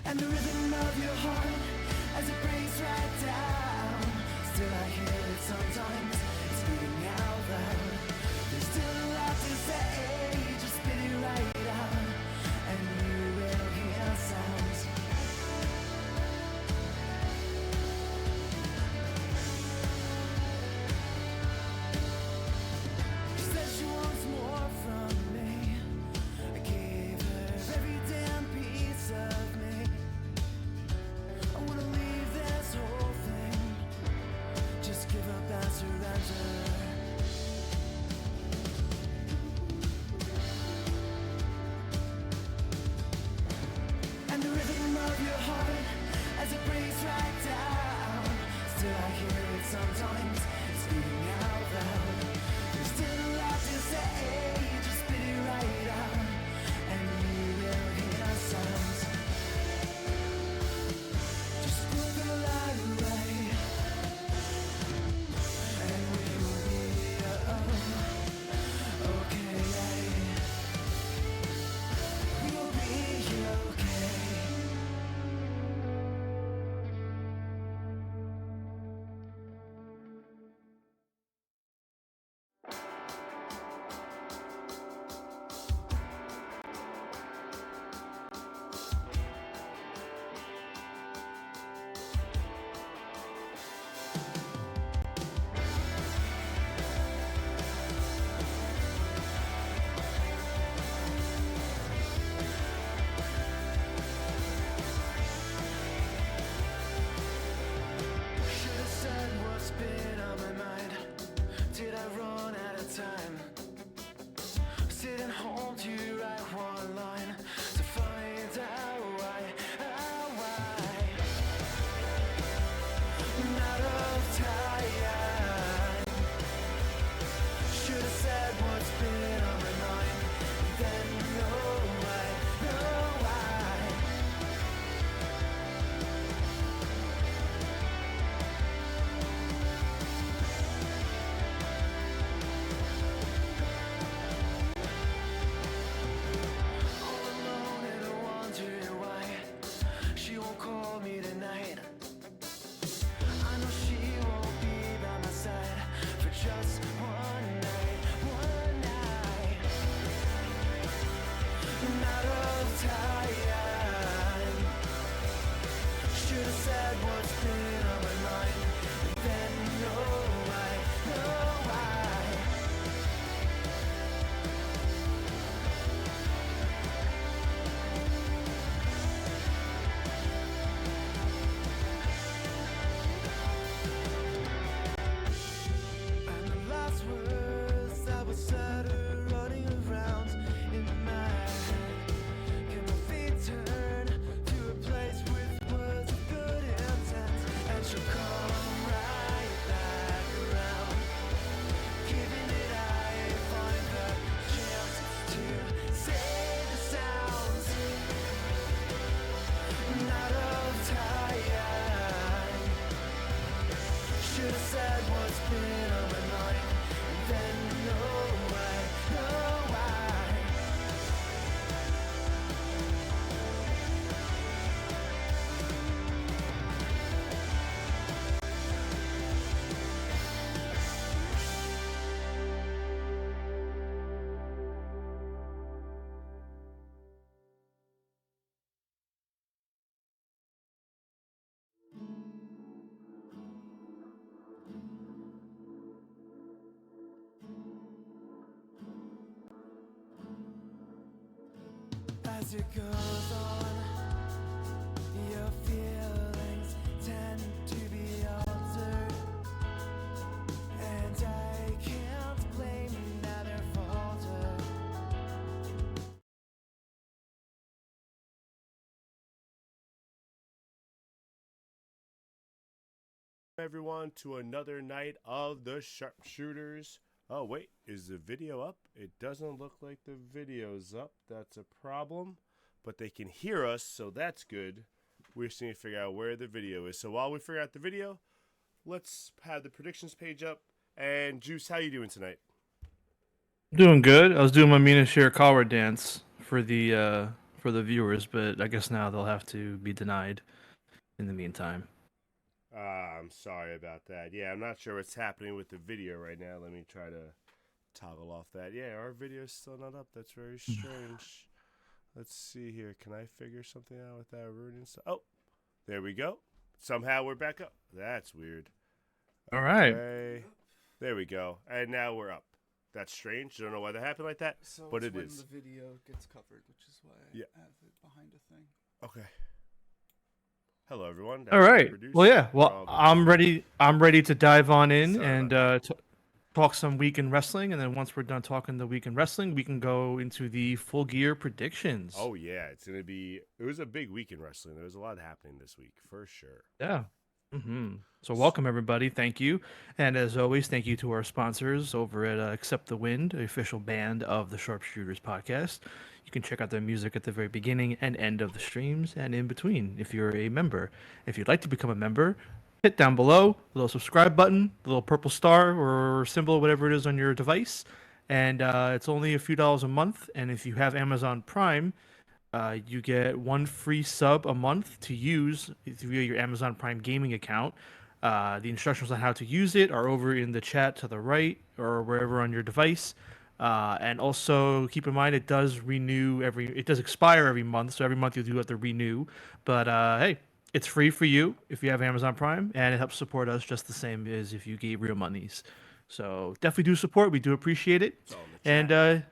And the rhythm of your heart as it breaks right down. Still I hear it sometimes, it's beating out loud. There's still a lot to say, just spit it right out, and you will hear sounds. She says she wants more from me. I gave her every damn piece of me. I wanna leave this whole thing, just give up and surrender. And the rhythm of your heart as it breaks right down. Still I hear it sometimes, it's beating out loud. There's still a lot to say, just spit it right out, and you will hear sounds. Just put the light away, and we will be okay. We will be okay. been on my mind. And then oh why. And the last words that were said are running around in my head. Can my feet turn to a place with words of good intent? And she'll come right back around, giving it I find the chance to say the sounds. Not of time. Should've said what's been on my mind, and then know why. As it goes on, your feelings tend to be altered, and I can't blame you now they're faltered. Everyone to another night of the SharpSHOOTers. Oh wait, is the video up? It doesn't look like the video's up. That's a problem, but they can hear us, so that's good. We just need to figure out where the video is. So while we figure out the video, let's have the predictions page up. And Juice, how you doing tonight? Doing good. I was doing my Mina Shirakawa dance for the viewers, but I guess now they'll have to be denied in the meantime. I'm sorry about that. Yeah, I'm not sure what's happening with the video right now. Let me try to toggle off that. Yeah, our video's still not up. That's very strange. Let's see here. Can I figure something out with that ruining stuff? Oh, there we go. Somehow we're back up. That's weird. All right. Okay. There we go. And now we're up. That's strange. Don't know why that happened like that, So but it's it when is. the video gets covered, which is why I Yeah. have it behind a thing. Okay. Hello, everyone. All right. Producer. Well, yeah. Well, Um, I'm ready. I'm ready to dive on in Sorry and about talk some weekend wrestling, and then once we're done talking the weekend wrestling, we can go into the full gear predictions. Oh yeah, it's gonna be. It was a big week in wrestling. There was a lot happening this week for sure. Yeah. So welcome everybody. Thank you, and as always, thank you to our sponsors over at Accept the Wind, the official band of the SharpSHOOTers podcast. You can check out their music at the very beginning and end of the streams, and in between if you're a member. If you'd like to become a member, hit down below the little subscribe button, the little purple star or symbol, whatever it is on your device, and it's only a few dollars a month. And if you have Amazon Prime, you get one free sub a month to use via your Amazon Prime gaming account. The instructions on how to use it are over in the chat to the right or wherever on your device. And also keep in mind it does expire every month, so every month you do have to renew. But hey, it's free for you if you have Amazon Prime, and it helps support us just the same as if you gave real monies. So definitely do support. We do appreciate it. It's all in the chat. And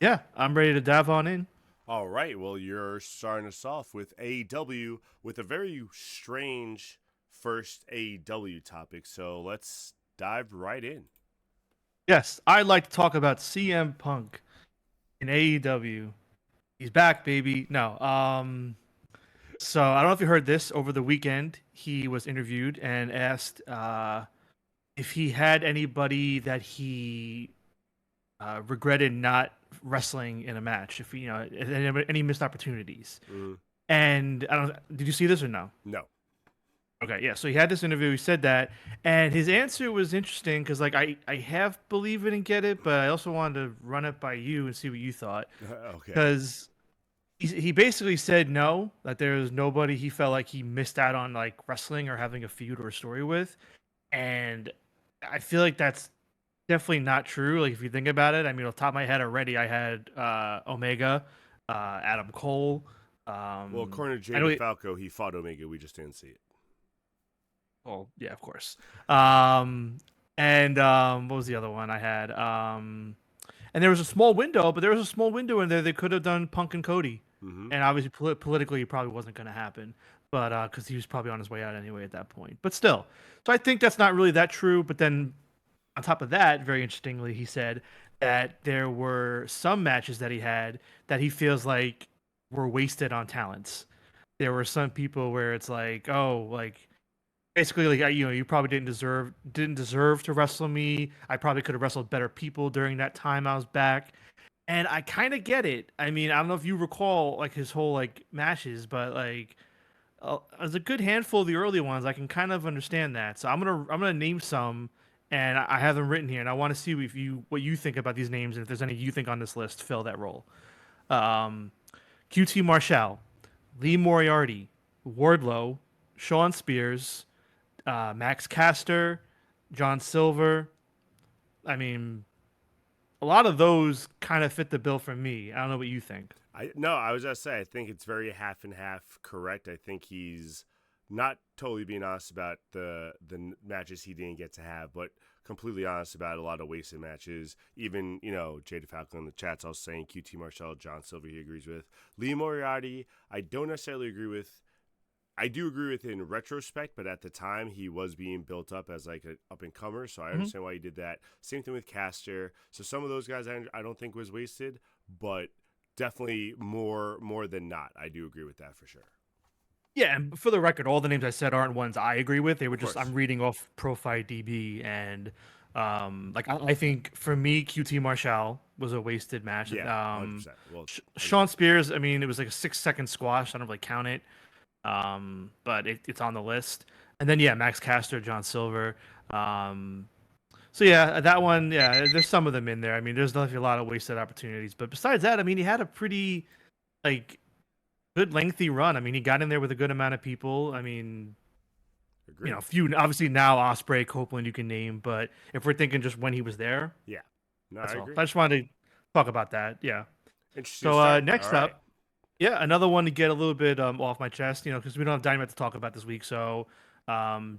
yeah, I'm ready to dive on in. All right. Well, you're starting us off with AEW with a very strange first AEW topic. So let's dive right in. Yes, I'd like to talk about CM Punk in AEW. He's back, baby. No. So I don't know if you heard this over the weekend. He was interviewed and asked if he had anybody that he regretted not wrestling in a match. If any missed opportunities. And I don't. Did you see this or no? No. Okay, yeah. So he had this interview. He said that, and his answer was interesting because, like, I have Believe It and Get It, but I also wanted to run it by you and see what you thought. Okay. Because he basically said no, that there's nobody he felt like he missed out on, like, wrestling or having a feud or a story with, and I feel like that's definitely not true. Like, if you think about it, I mean, off the top of my head already, I had Omega, Adam Cole. Well, according to I know Jay Falco, he fought Omega. We just didn't see it. Oh, yeah, of course. And what was the other one I had? And there was a small window, but there was a small window in there they could have done Punk and Cody. Mm-hmm. And obviously, politically, it probably wasn't going to happen. But because he was probably on his way out anyway at that point. But still, so I think that's not really that true. But then on top of that, very interestingly, he said that there were some matches that he had that he feels like were wasted on talents. There were some people where it's like, oh, like basically like you probably didn't deserve to wrestle me. I probably could have wrestled better people during that time I was back. And I kind of get it. I mean, I don't know if you recall like his whole like matches, but like as a good handful of the early ones, I can kind of understand that. So I'm gonna name some, and I have them written here, and I want to see if you what you think about these names, and if there's any you think on this list fill that role. Um, QT Marshall, Lee Moriarty, Wardlow, Sean Spears, Max Caster, John Silver. I mean, a lot of those kind of fit the bill for me. I don't know what you think. I was gonna say I think it's very half and half correct. I think he's not totally being honest about the matches he didn't get to have, but completely honest about a lot of wasted matches. Even Jay DeFalco in the chat's all saying QT Marshall, John Silver he agrees with. Lee Moriarty, I don't necessarily agree with. I do agree with in retrospect, but at the time he was being built up as like an up and comer, so I understand why he did that. Same thing with Caster. So some of those guys I don't think was wasted, but definitely more than not. I do agree with that for sure. Yeah, and for the record, all the names I said aren't ones I agree with. They were just course. I'm reading off Profile DB, and like I think for me, QT Marshall was a wasted match. Yeah, 100%. Well, Sean Spears, I mean, it was like a 6-second squash. I don't really count it, but it's on the list. And then yeah, Max Caster, John Silver. So yeah, that one, yeah, there's some of them in there. I mean, there's definitely a lot of wasted opportunities, but besides that, I mean, he had a pretty like good lengthy run. I mean, he got in there with a good amount of people. I mean, agreed. few obviously now Osprey, Copeland you can name, but if we're thinking just when he was there, Yeah. No, that's I all. agree. I just wanted to talk about that. Yeah. Interesting. So start. next All up, right. yeah, another one to get a little bit off my chest, because we don't have Dynamite to talk about this week. So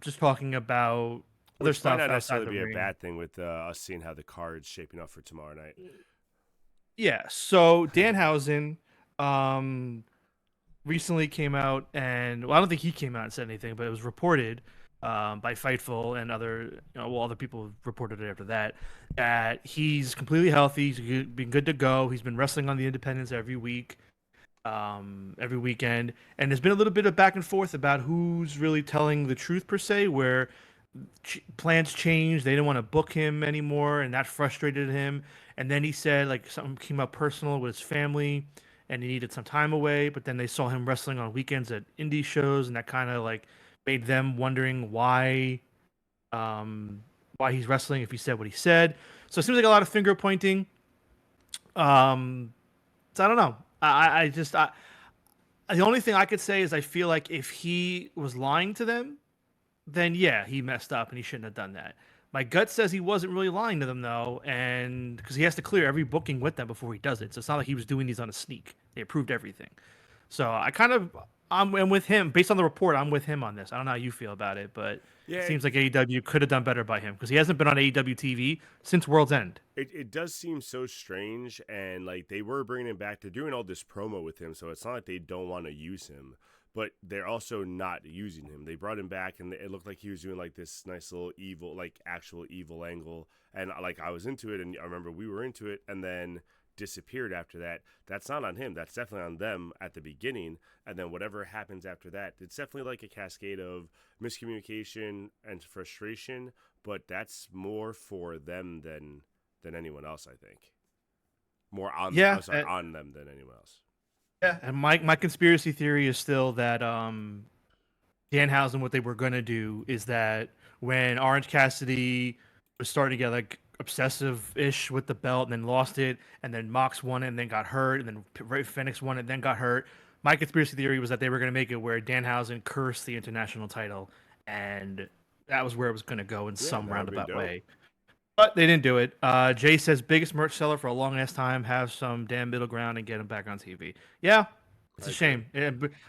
just talking about other Which might stuff not outside necessarily the be a ring. bad thing with us seeing how the card's shaping up for tomorrow night. Yeah. So Danhausen recently came out, and well, I don't think he came out and said anything, but it was reported by Fightful and other other people reported it after that he's completely healthy. He's been good to go. He's been wrestling on the Independence every week, every weekend, and there's been a little bit of back and forth about who's really telling the truth per se. Where plans changed, they didn't want to book him anymore, and that frustrated him. And then he said like something came up personal with his family and he needed some time away, but then they saw him wrestling on weekends at indie shows, and that kind of like made them wondering why he's wrestling if he said what he said. So it seems like a lot of finger pointing. So I don't know. The only thing I could say is I feel like if he was lying to them, then yeah, he messed up and he shouldn't have done that. My gut says he wasn't really lying to them though, and because he has to clear every booking with them before he does it, so it's not like he was doing these on a sneak. They approved everything. So I'm with him based on the report. I'm with him on this. I don't know how you feel about it, but Yeah, it seems like AEW could have done better by him because he hasn't been on AEW TV since World's End. it does seem so strange, and like they were bringing him back. They're doing all this promo with him, so it's not like they don't want to use him, but they're also not using him. They brought him back, and it looked like he was doing like this nice little evil, like actual evil angle, and like I was into it, and I remember we were into it, and then disappeared after that. That's not on him. That's definitely on them at the beginning, and then whatever happens after that, it's definitely like a cascade of miscommunication and frustration. But that's more for them than anyone else. I think more on on them than anyone else. Yeah, and my conspiracy theory is still that Danhausen, what they were gonna do is that when Orange Cassidy was starting to get like obsessive-ish with the belt and then lost it, and then Mox won it and then got hurt, and then Ray Phoenix won it and then got hurt. My conspiracy theory was that they were gonna make it where Danhausen cursed the international title, and that was where it was gonna go in some that would've been roundabout dope. way. But they didn't do it. Jay says biggest merch seller for a long ass time. Have some damn middle ground and get him back on TV. Yeah, it's a shame.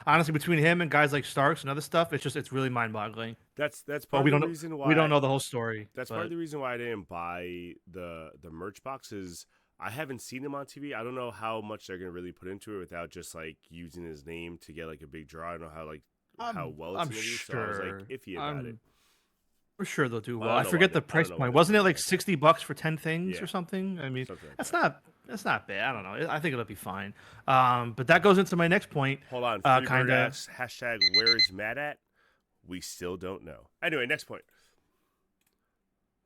Honestly, between him and guys like Starks and other stuff, it's really mind boggling. That's Well, part of the reason why we don't know the whole story. that's part of the reason why I didn't buy the merch boxes. I haven't seen him on TV. I don't know how much they're gonna really put into it without just like using his name to get like a big draw. I don't know how well it's I'm gonna be. So I was like iffy about it. We're sure they'll do Well, well. I I don't know forget why the they- I don't price know why point. they Wasn't it put like that. $60 for 10 things Yeah. or something? I mean, Something like that's not bad. I don't know. I think it'll be fine. But that goes into my next point. Hold on, Kind Freebird of. asks, hashtag where is Matt at? We still don't know. Anyway, next point.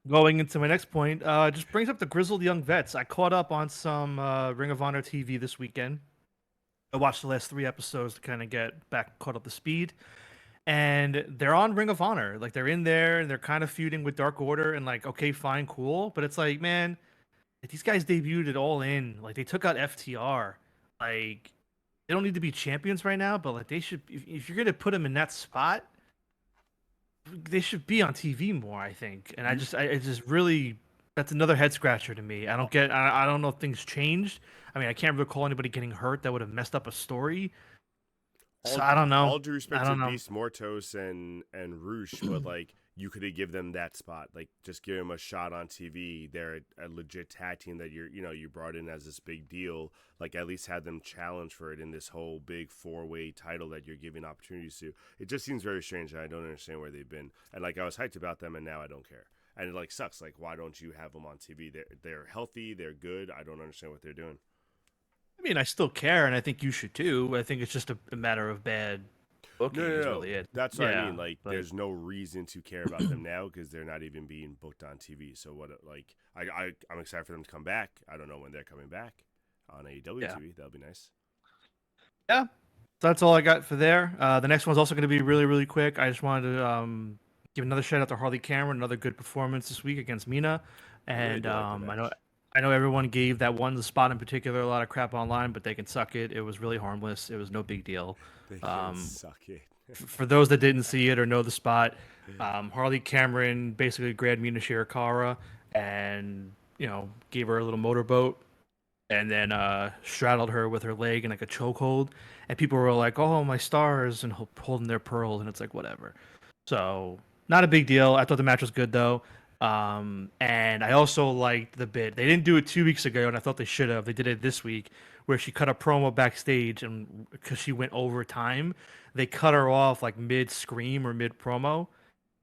Going into my next point, just brings up the grizzled young vets. I caught up on some Ring of Honor TV this weekend. I watched the last 3 episodes to kind of get back caught up to speed. And they're on Ring of Honor. Like they're in there and they're kind of feuding with Dark Order and like, okay, fine, cool. But it's like, man, like, these guys debuted it all in. Like they took out FTR. Like they don't need to be champions right now, but like they should if you're gonna put them in that spot, they should be on TV more, I think. And I just really that's another head scratcher to me. I don't know if things changed. I mean, I can't recall anybody getting hurt that would have messed up a story. So I don't know. All due respect I to don't know. Beast Mortos and Roosh, but like you could have given them that spot. Like just give them a shot on TV. They're a legit tag team that you brought in as this big deal. Like at least have them challenge for it in this whole big 4-way title that you're giving opportunities to. It just seems very strange, and I don't understand where they've been. And like I was hyped about them, and now I don't care. And it like sucks. Like why don't you have them on TV? They're healthy. They're good. I don't understand what they're doing. I mean, I still care, and I think you should too. I think it's just a matter of bad booking. No. Is really it. That's what I Yeah, mean. Like, but- there's no reason to care about them now because they're not even being booked on TV. So what? Like, I'm excited for them to come back. I don't know when they're coming back on AEW TV. That'll be nice. Yeah, so that's all I got for there. The next one's also going to be really, really quick. I just wanted to give another shout out to Harley Cameron. Another good performance this week against Mina, I really and do like the match. I know everyone gave that one spot in particular a lot of crap online, but they can suck it. It was really harmless. It was no big deal. They can suck it. For those that didn't see it or know the spot, Harley Cameron basically grabbed Mina Shirakawa and gave her a little motorboat, and then straddled her with her leg in like a chokehold, and people were like, "Oh, my stars," and holding their pearls, and it's like whatever. So not a big deal. I thought the match was good though. And I also liked the bit. They didn't do it 2 weeks ago, and I thought they should have. They did it this week, where she cut a promo backstage, and because she went over time, they cut her off like mid scream or mid promo.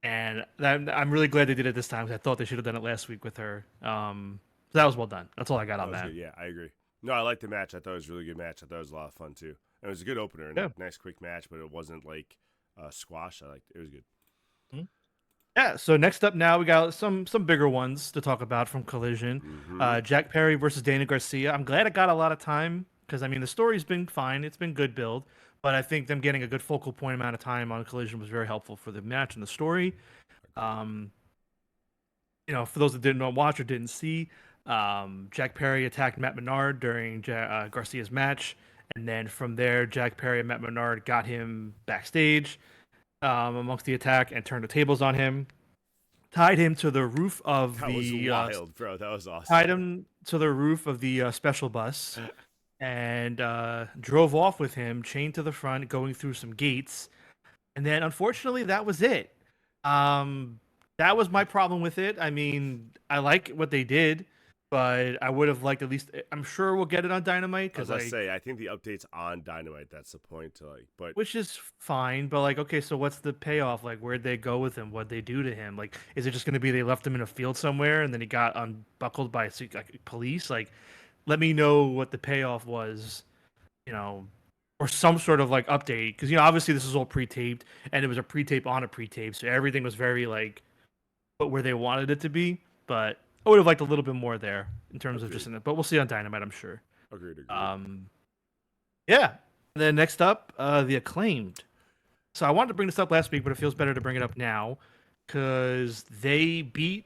And I'm really glad they did it this time because I thought they should have done it last week with her. So that was well done. That's all I got on was that. good. Yeah, I agree. No, I liked the match. I thought it was a really good match. I thought it was a lot of fun too. And it was a good opener and a nice quick match, but it wasn't like squash. I liked it. It was good. Yeah, so next up now we got some bigger ones to talk about from Collision. Jack Perry versus Dana Garcia. I'm glad it got a lot of time because I mean the story's been fine. It's been good build, but I think them getting a good focal point amount of time on Collision was very helpful for the match and the story. For those that didn't watch or didn't see, Jack Perry attacked Matt Menard during Garcia's match, and then from there, Jack Perry and Matt Menard got him backstage. Amongst the attack and turned the tables on him, tied him to the roof of That the was wild, bro. That was awesome. tied him to the roof of the special bus and drove off with him, chained to the front, going through some gates, and then unfortunately that was it. That was my problem with it. I mean, I like what they did, but I would have liked at least. I'm sure we'll get it on Dynamite As because I say, I think the update's on Dynamite. That's the point to like, but which is fine, but like, okay, so what's the payoff? Like, where'd they go with him? What'd they do to him? Like, is it just going to be they left him in a field somewhere and then he got unbuckled by police? Like, let me know what the payoff was, or some sort of like update. Because, obviously this is all pre-taped and it was a pre-tape on a pre-tape. So everything was very like, where they wanted it to be. But I would have liked a little bit more there in terms of just in it. But we'll see on Dynamite, I'm sure. agreed. Yeah. Then next up, the Acclaimed. So I wanted to bring this up last week, but it feels better to bring it up now because they beat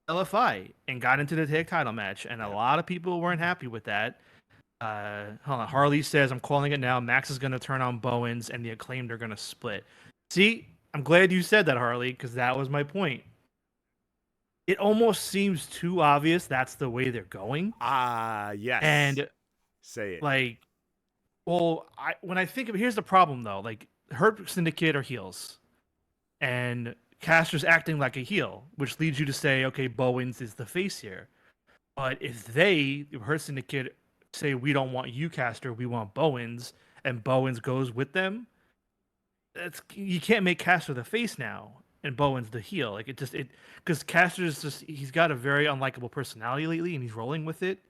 LFI and got into the tag title match, and a lot of people weren't happy with that. Hold on. Harley says, "I'm calling it now. Max is going to turn on Bowens, and the Acclaimed are going to split." See, I'm glad you said that, Harley, because that was my point. It almost seems too obvious that's the way they're going. Yes. And say it. like, well, when I think of here's the problem though, like Hurt Syndicate are heels, and Caster's acting like a heel, which leads you to say, okay, Bowens is the face here. But if they, her syndicate, say we don't want you, Caster, we want Bowens, and Bowens goes with them, you can't make Caster the face now and Bowens the heel. Like because Caster's just he's got a very unlikable personality lately, and he's rolling with it.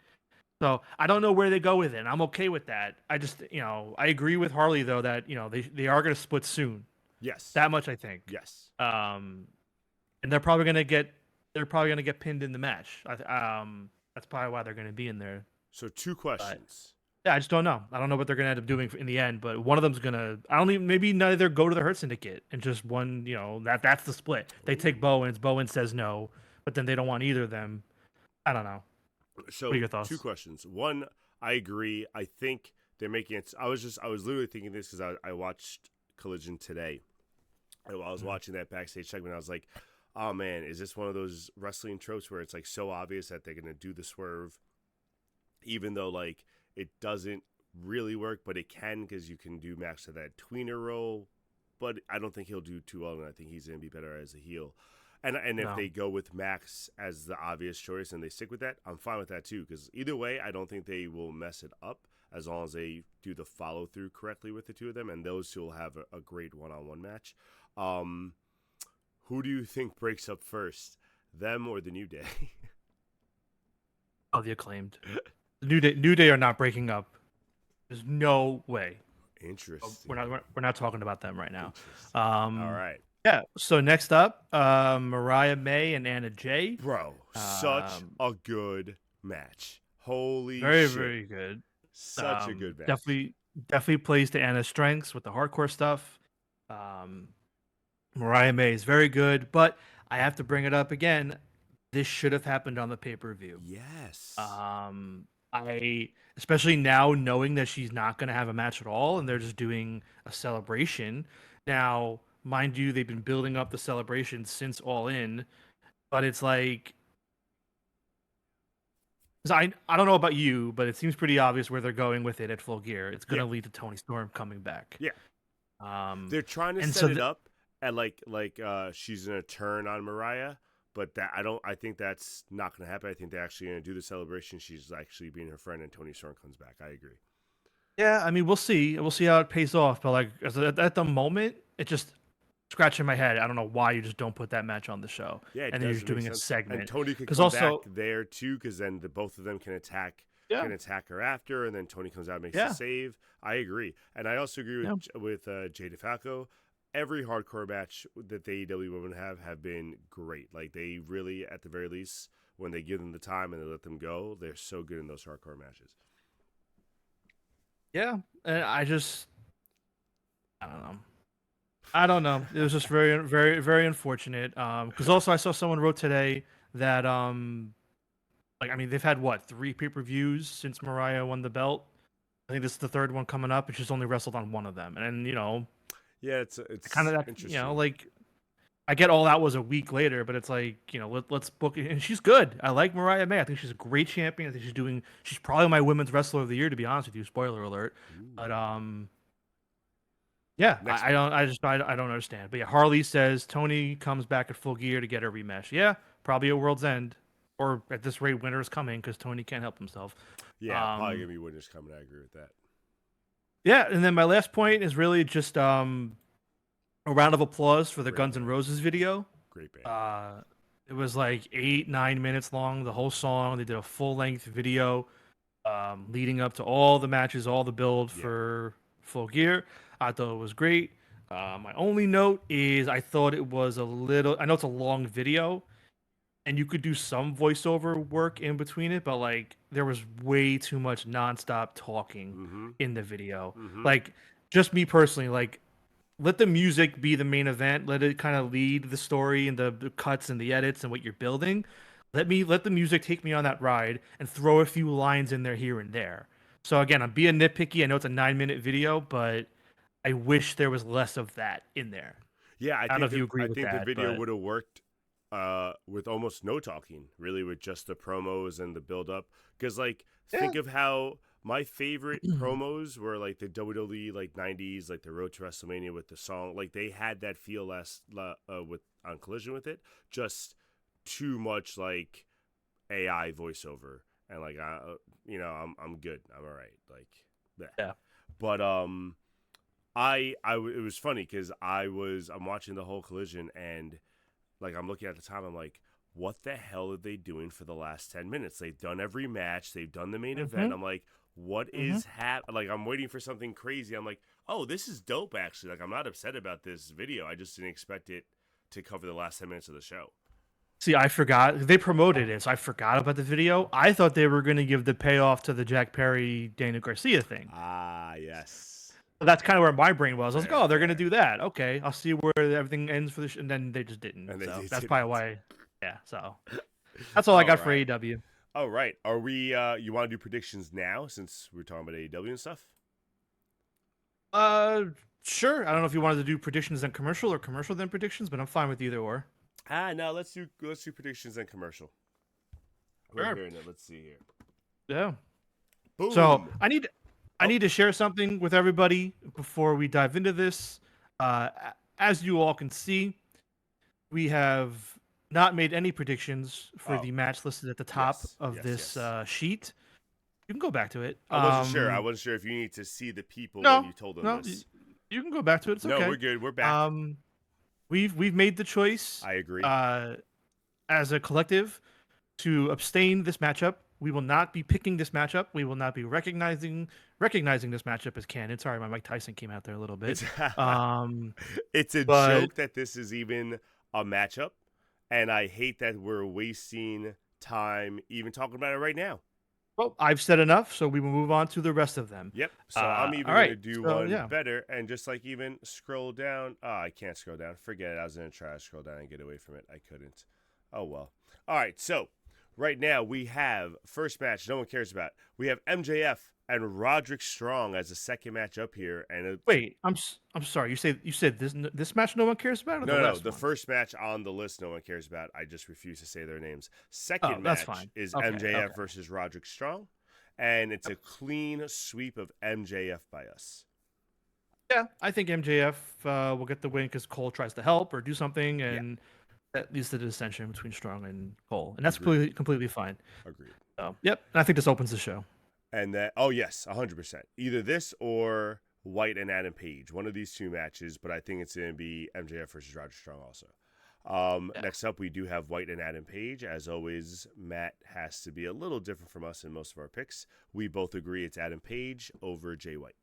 So I don't know where they go with it. And I'm okay with that. I just I agree with Harley though that they are going to split soon. Yes. That much I think. Yes. And they're probably going to get pinned in the match. That's probably why they're going to be in there. So 2 questions. Yeah, I just don't know. I don't know what they're going to end up doing in the end, but one of them's going to maybe neither go to the Hurt Syndicate and just one, that's the split. They take Bowens says no, but then they don't want either of them. I don't know. So what are your thoughts? 2 questions. One, I agree. I think they're making it. I was literally thinking this because I watched Collision today. And while I was watching that backstage segment, I was like, oh man, is this one of those wrestling tropes where it's like so obvious that they're gonna do the swerve, even though like it doesn't really work, but it can because you can do Max to that tweener role. But I don't think he'll do too well, and I think he's gonna be better as a heel. And if they go with Max as the obvious choice and they stick with that, I'm fine with that too. Because either way, I don't think they will mess it up as long as they do the follow through correctly with the 2 of them, and those 2 will have a great one-on-one match. Who do you think breaks up first, them or the New Day? Oh, the Acclaimed. The New Day are not breaking up. There's no way. Interesting. We're not talking about them right now. All right. Yeah. So next up, Mariah May and Anna Jay. Bro, such a good match. Holy very, shit. very good. Such a good match. Definitely plays to Anna's strengths with the hardcore stuff. Mariah May is very good, but I have to bring it up again. This should have happened on the pay-per-view. Yes. Especially now knowing that she's not going to have a match at all and they're just doing a celebration. Now, mind you, they've been building up the celebration since All In, but it's like, I don't know about you, but it seems pretty obvious where they're going with it at Full Gear. It's going to lead to Toni Storm coming back. Yeah. They're trying to and set so it up at like she's gonna turn on Mariah, but I think that's not gonna happen. I think they're actually gonna do the celebration. She's actually being her friend, and Toni Storm comes back. I agree. Yeah, I mean, we'll see. We'll see how it pays off. But like at the moment, it just scratching my head. I don't know why you just don't put that match on the show. Yeah, and then you're just doing a segment. And Toni could come back there too, because then both of them can attack. Yeah. Can attack her after, and then Toni comes out and makes a save. I agree, and I also agree with Jay DeFalco. Every hardcore match that the AEW women have been great. Like they really, at the very least, when they give them the time and they let them go, they're so good in those hardcore matches. Yeah, and I don't know. It was just very, very, very unfortunate. Because also I saw someone wrote today that they've had 3 pay-per-views since Mariah won the belt. I think this is the 3rd one coming up, and she's only wrestled on one of them. And yeah, it's kind of that. Interesting. Like I get all that was a week later, but it's like let's book it. And she's good. I like Mariah May. I think she's a great champion. I think she's probably my women's wrestler of the year, to be honest with you. Spoiler alert. Ooh. But yeah, I don't understand. But yeah, Harley says Toni comes back at Full Gear to get her rematch. Yeah, probably a World's End. Or at this rate, winter's coming because Toni can't help himself. Yeah, probably gonna be winter's coming. I agree with that. Yeah, and then my last point is really just a round of applause for the Great Guns N' band. Roses video. Great band. It was like 8-9 minutes long, the whole song. They did a full length video leading up to all the matches, all the build for Full Gear. I thought it was great. My only note is I thought it was I know it's a long video, and you could do some voiceover work in between it, but like there was way too much nonstop talking in the video. Like just me personally, like let the music be the main event. Let it kind of lead the story and the cuts and the edits and what you're building. Let the music take me on that ride and throw a few lines in there here and there. So again, I'm being nitpicky. I know it's a 9-minute video, but I wish there was less of that in there. Yeah, I don't know if you agree think with that, the video but would have worked with almost no talking, really, with just the promos and the build up. Because think of how My favorite promos were like the WWE like 90s, like the Road to WrestleMania with the song. Like they had that feel with on Collision with it. Just too much like AI voiceover and like I'm good. I'm all right. Like bleh. Yeah. But it was funny because I'm watching the whole Collision and like I'm looking at the time. I'm like, what the hell are they doing for the last 10 minutes? They've done every match. They've done the main event. I'm like, what is like, I'm waiting for something crazy. I'm like, oh, this is dope, actually. Like, I'm not upset about this video. I just didn't expect it to cover the last 10 minutes of the show. See, I forgot. They promoted it, so I forgot about the video. I thought they were going to give the payoff to the Jack Perry, Dana Garcia thing. Ah, yes. That's kind of where my brain was. I was like, Fair, oh, they're going to fair. do that. Okay, I'll see where everything ends for the and then they just didn't. And So they that's didn't. probably why. Yeah, so that's all I got for Alright. AEW. Oh, right. Are we, you want to do predictions now since we're talking about AEW and stuff? Sure. I don't know if you wanted to do predictions then commercial or commercial then predictions, but I'm fine with either or. No, let's do predictions and commercial. We're Sure. hearing it. Let's see here. Yeah. Boom. So I need to share something with everybody before we dive into this. As you all can see, we have not made any predictions for the match listed at the top of this sheet. You can go back to it. I wasn't sure. I wasn't sure if you need to see the people No, when you told them no, this. you can go back to it. It's okay. No, we're good. We're back. We've made the choice. I agree. As a collective, to abstain this matchup. We will not be picking this matchup. We will not be recognizing this matchup as canon. Sorry, my Mike Tyson came out there a little bit. It's a joke that this is even a matchup, and I hate that we're wasting time even talking about it right now. Well, I've said enough, so we will move on to the rest of them. Yep. So I'm even right. going to do one better and just like even scroll down. Oh, I can't scroll down. Forget it. I was going to try to scroll down and get away from it. I couldn't. Oh, well. All right. So right now we have first match no one cares about. We have MJF and Roderick Strong as a second match up here. And wait, I'm sorry. You said this match no one cares about? Or no. The first match on the list no one cares about. I just refuse to say their names. Second match is MJF versus Roderick Strong, and it's a clean sweep of MJF by us. Yeah, I think MJF will get the win because Cole tries to help or do something, and that leads to the dissension between Strong and Cole, and that's completely fine. Agreed. Yep, and I think this opens the show. And that, oh yes, 100%. Either this or White and Adam Page, one of these two matches. But I think it's going to be MJF versus Roderick Strong also. Next up, we do have White and Adam Page. As always, Matt has to be a little different from us in most of our picks. We both agree it's Adam Page over Jay White.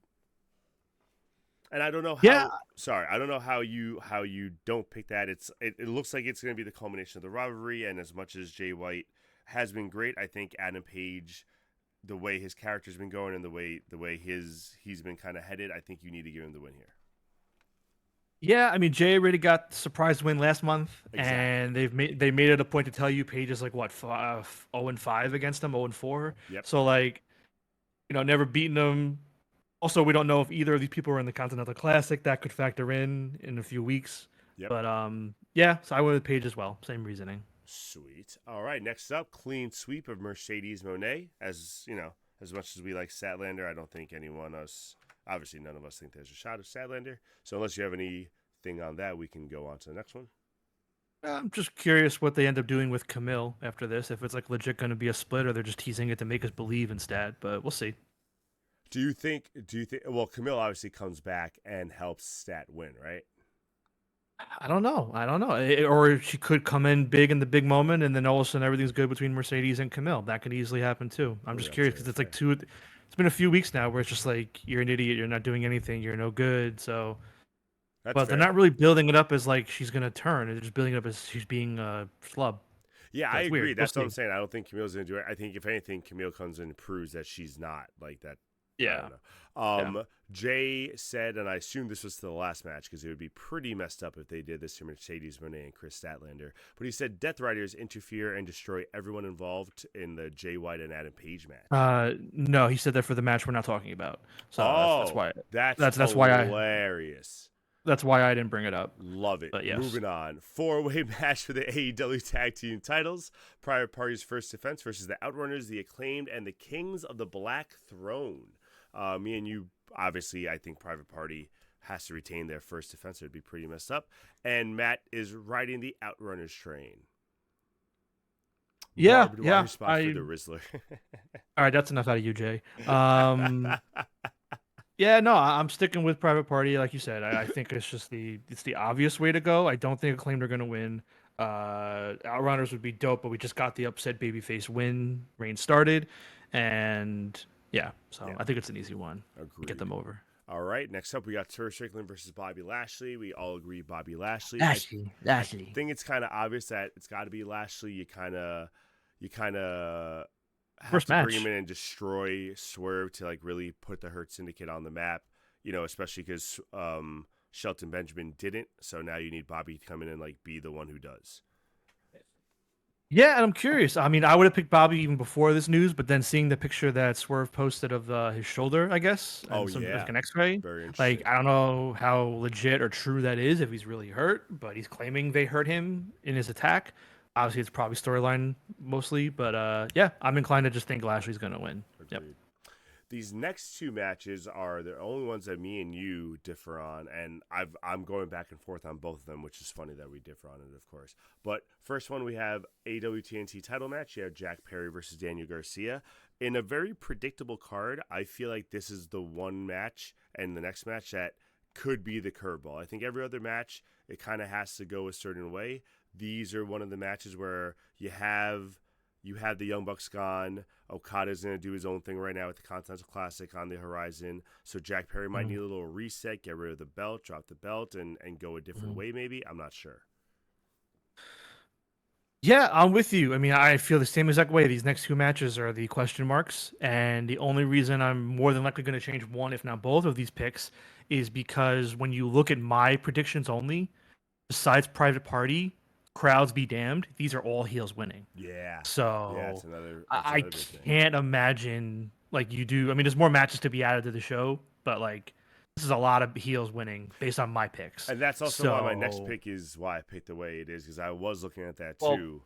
And I don't know how. Sorry, I don't know how you don't pick that. It looks like it's going to be the culmination of the rivalry. And as much as Jay White has been great, I think Adam Page, the way his character's been going and the way he's been kind of headed, I think you need to give him the win here. Yeah, I mean Jay already got the surprise win last month, and they made it a point to tell you Page is like what 0-5 against him, 0-4. Yep. So like, never beaten them. Also, we don't know if either of these people are in the Continental Classic. That could factor in a few weeks. Yep. But so I went with Page as well. Same reasoning. Sweet. All right, next up, clean sweep of Mercedes Moné. As much as we like Statlander, I don't think obviously none of us think there's a shot of Statlander. So unless you have anything on that, we can go on to the next one. I'm just curious what they end up doing with Camille after this. If it's like legit going to be a split, or they're just teasing it to make us believe instead. But we'll see. Do you think? Well, Camille obviously comes back and helps Stat win, right? I don't know. Or she could come in big in the big moment, and then all of a sudden everything's good between Mercedes and Camille. That could easily happen too. I'm just curious because it's like it's been a few weeks now where it's just like you're an idiot, you're not doing anything, you're no good. So, they're not really building it up as like she's gonna turn. They're just building it up as she's being a flub. Yeah, I agree. That's what I'm saying. I don't think Camille's gonna do it. I think if anything, Camille comes in and proves that she's not like that. Yeah. I don't know. Jay said, and I assume this was the last match because it would be pretty messed up if they did this to Mercedes Moné and Chris Statlander. But he said Death Riders interfere and destroy everyone involved in the Jay White and Adam Page match. No, he said that for the match we're not talking about. So that's why. That's why hilarious. that's why I didn't bring it up. Love it. But yes. Moving on. 4-way match for the AEW Tag Team titles. Private Party's first defense versus the Outrunners, the Acclaimed, and the Kings of the Black Throne. Me and you, obviously, I think Private Party has to retain their first defense. It would be pretty messed up. And Matt is riding the Outrunners train. Yeah, Barbed yeah. wire spot for the Rizzler. All right, that's enough out of you, Jay. Yeah, no, I'm sticking with Private Party, like you said. I think it's just the obvious way to go. I don't think Acclaimed are going to win. Outrunners would be dope, but we just got the upset babyface win. Reign started, and yeah, so I think it's an easy one. Agreed. Get them over. All right, next up we got Swerve Strickland versus Bobby Lashley. We all agree Bobby Lashley. Lashley. I think it's kind of obvious that it's got to be Lashley. You kind of have First to match. bring him in and destroy Swerve to like really put the Hurt Syndicate on the map. You know, especially because Shelton Benjamin didn't. So now you need Bobby to come in and like be the one who does. Yeah, and I'm curious. I mean, I would have picked Bobby even before this news, but then seeing the picture that Swerve posted of his shoulder, I guess, and like an X-ray, Very interesting. like I don't know how legit or true that is if he's really hurt, but he's claiming they hurt him in his attack. Obviously, it's probably storyline mostly, but yeah, I'm inclined to just think Lashley's gonna win. Yep. Agreed. These next two matches are the only ones that me and you differ on, and I'm going back and forth on both of them, which is funny that we differ on it, of course. But first one, we have AEW TNT title match. You have Jack Perry versus Daniel Garcia. In a very predictable card, I feel like this is the one match and the next match that could be the curveball. I think every other match, it kind of has to go a certain way. These are one of the matches where you have the Young Bucks gone. Okada's going to do his own thing right now with the Continental Classic on the horizon. So Jack Perry might need a little reset, get rid of the belt, drop the belt, and go a different way maybe. I'm not sure. Yeah, I'm with you. I mean, I feel the same exact way. These next two matches are the question marks, and the only reason I'm more than likely going to change one, if not both, of these picks is because when you look at my predictions only, besides Private Party, crowds be damned, these are all heels winning. Yeah. So that's another I big thing. can't imagine like you do. I mean, there's more matches to be added to the show, but like this is a lot of heels winning based on my picks. And that's also why my next pick is why I picked the way it is, because I was looking at that too.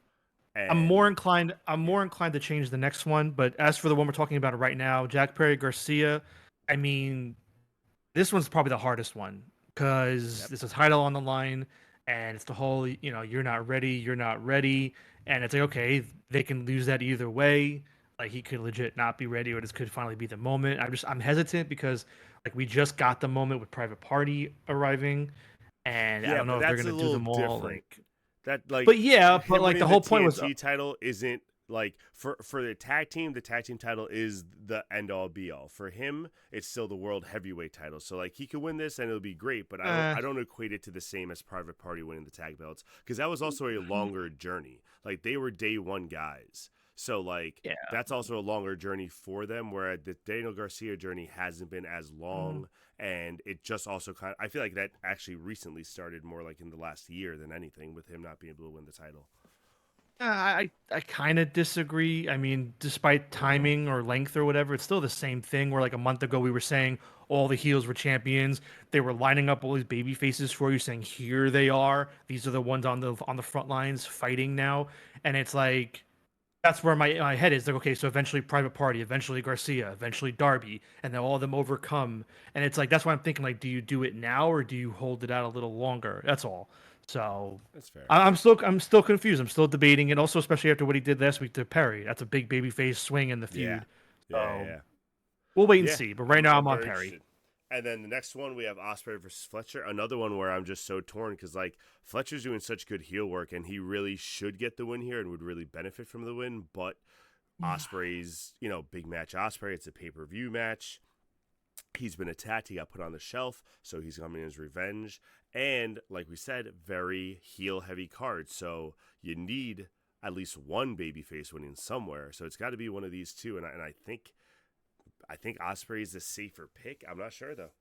And I'm more inclined to change the next one, but as for the one we're talking about right now, Jack Perry Garcia, I mean, this one's probably the hardest one because there's a title on the line. And it's the whole, you're not ready, and it's like, okay, they can lose that either way. Like he could legit not be ready, or this could finally be the moment. I'm hesitant because like we just got the moment with Private Party arriving, and I don't know if they're gonna do them all. Different. But the whole point was TNT title isn't like for the tag team title is the end all be all. For him, it's still the world heavyweight title. So like he could win this and it'll be great, but I don't equate it to the same as Private Party winning the tag belts, because that was also a longer journey. Like they were day one guys. So like that's also a longer journey for them, where the Daniel Garcia journey hasn't been as long, and it just also I feel like that actually recently started more like in the last year than anything, with him not being able to win the title. I kind of disagree. I mean, despite timing or length or whatever, it's still the same thing. Where like a month ago we were saying all the heels were champions. They were lining up all these baby faces for you, saying here they are. These are the ones on the front lines fighting now. And it's like that's where my head is. Like, okay, so eventually Private Party, eventually Garcia, eventually Darby, and then all of them overcome. And it's like that's why I'm thinking like, do you do it now or do you hold it out a little longer? That's all. So that's fair. I'm still confused. I'm still debating it. Also, especially after what he did last week to Perry. That's a big babyface swing in the feud. Yeah. We'll wait and see. But right now I'm on Perry. Interested. And then the next one we have Ospreay versus Fletcher. Another one where I'm just so torn because like Fletcher's doing such good heel work and he really should get the win here and would really benefit from the win. But Ospreay's big match. Ospreay. It's a pay-per-view match. He's been attacked. He got put on the shelf, so he's coming his revenge. And like we said, very heel-heavy card. So you need at least one babyface winning somewhere. So it's got to be one of these two. And I think Ospreay is the safer pick. I'm not sure though.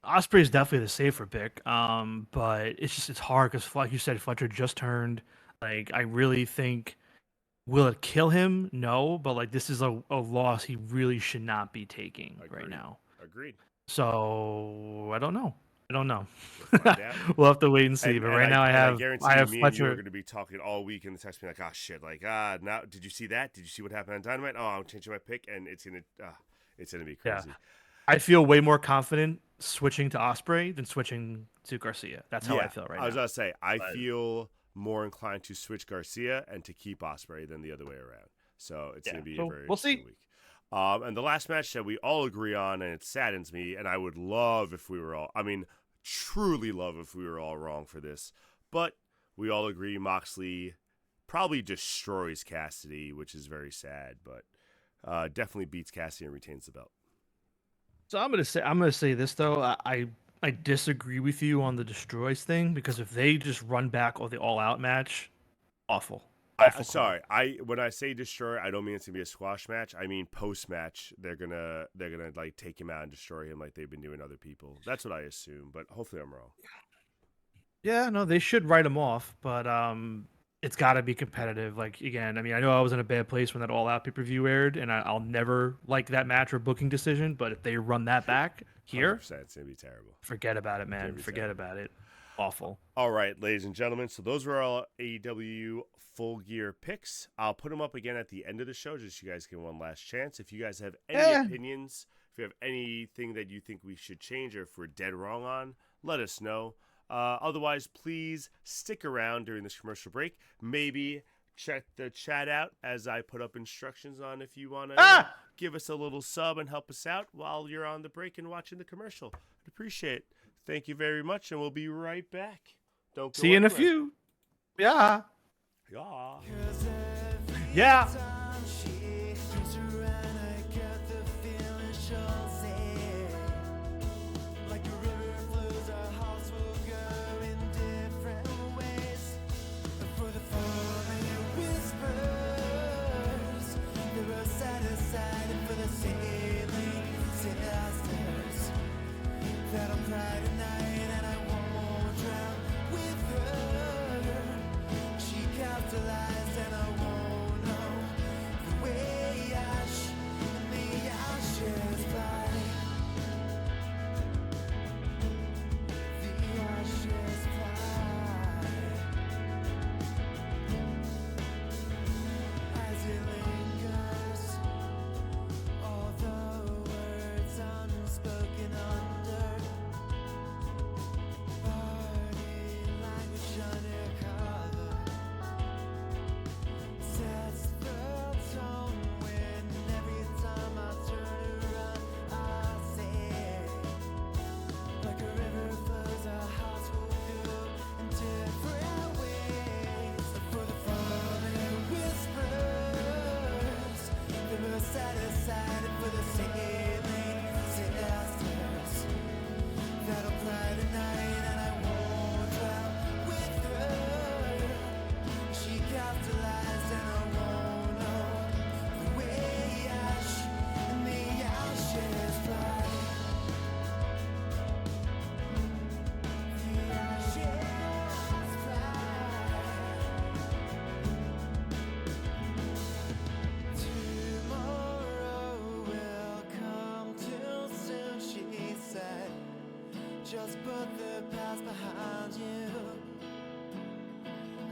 Ospreay is definitely the safer pick. But it's hard because, like you said, Fletcher just turned. Like I really think. Will it kill him? No, but like this is a loss he really should not be taking right now. Agreed. So I don't know. I don't know. Find out. We'll have to wait and see. And, But and right now, I I guarantee have me and you are Fletcher. going to be talking all week and text me like, "Oh shit, like now did you see that? Did you see what happened on Dynamite? Oh, I'm changing my pick, and it's gonna be Yeah, crazy." I feel way more confident switching to Osprey than switching to Garcia. That's how I Yeah, feel right I was now. gonna say I But feel more inclined to switch Garcia and to keep Osprey than the other way around. So it's yeah, gonna be a so very we'll interesting see. week. And the last match that we all agree on, and it saddens me, and I would love if we were all, I mean, truly love if we were all wrong for this, but we all agree Moxley probably destroys Cassidy, which is very sad, but definitely beats Cassidy and retains the belt. So I'm gonna say this though. I disagree with you on the destroys thing because if they just run back or the all out match, awful. Awful call. Sorry, when I say destroy, I don't mean it's gonna be a squash match. I mean post match, they're gonna like take him out and destroy him like they've been doing other people. That's what I assume, but hopefully I'm wrong. Yeah, no, they should write him off, but it's got to be competitive. Like again, I mean, I know I was in a bad place when that all out pay per view aired, and I'll never like that match or booking decision. But if they run that back here, 100%, it's gonna be terrible. forget about it, man. be Forget about it. Awful. All right, ladies and gentlemen. So those were all AEW Full Gear picks. I'll put them up again at the end of the show, just so you guys get one last chance. If you guys have any opinions, if you have anything that you think we should change, or if we're dead wrong on, let us know. Otherwise, please stick around during this commercial break. Maybe check the chat out as I put up instructions on if you want to give us a little sub and help us out while you're on the break and watching the commercial. I'd appreciate it. Thank you very much, and we'll be right back. Don't go See you in a anywhere. few. Yeah. Yeah. Yeah. That I'm crying tonight and I won't drown with her. She capitalized and I won't know the way ash and the ashes fly. The ashes fly. As it lingers, all the words unspoken under. Set aside for the sailing disasters that'll cry tonight and I won't drown with her. She capitalized and I won't know the way ash and the ashes fly. The ashes fly. Tomorrow will come too soon, she said. Just put the past behind you.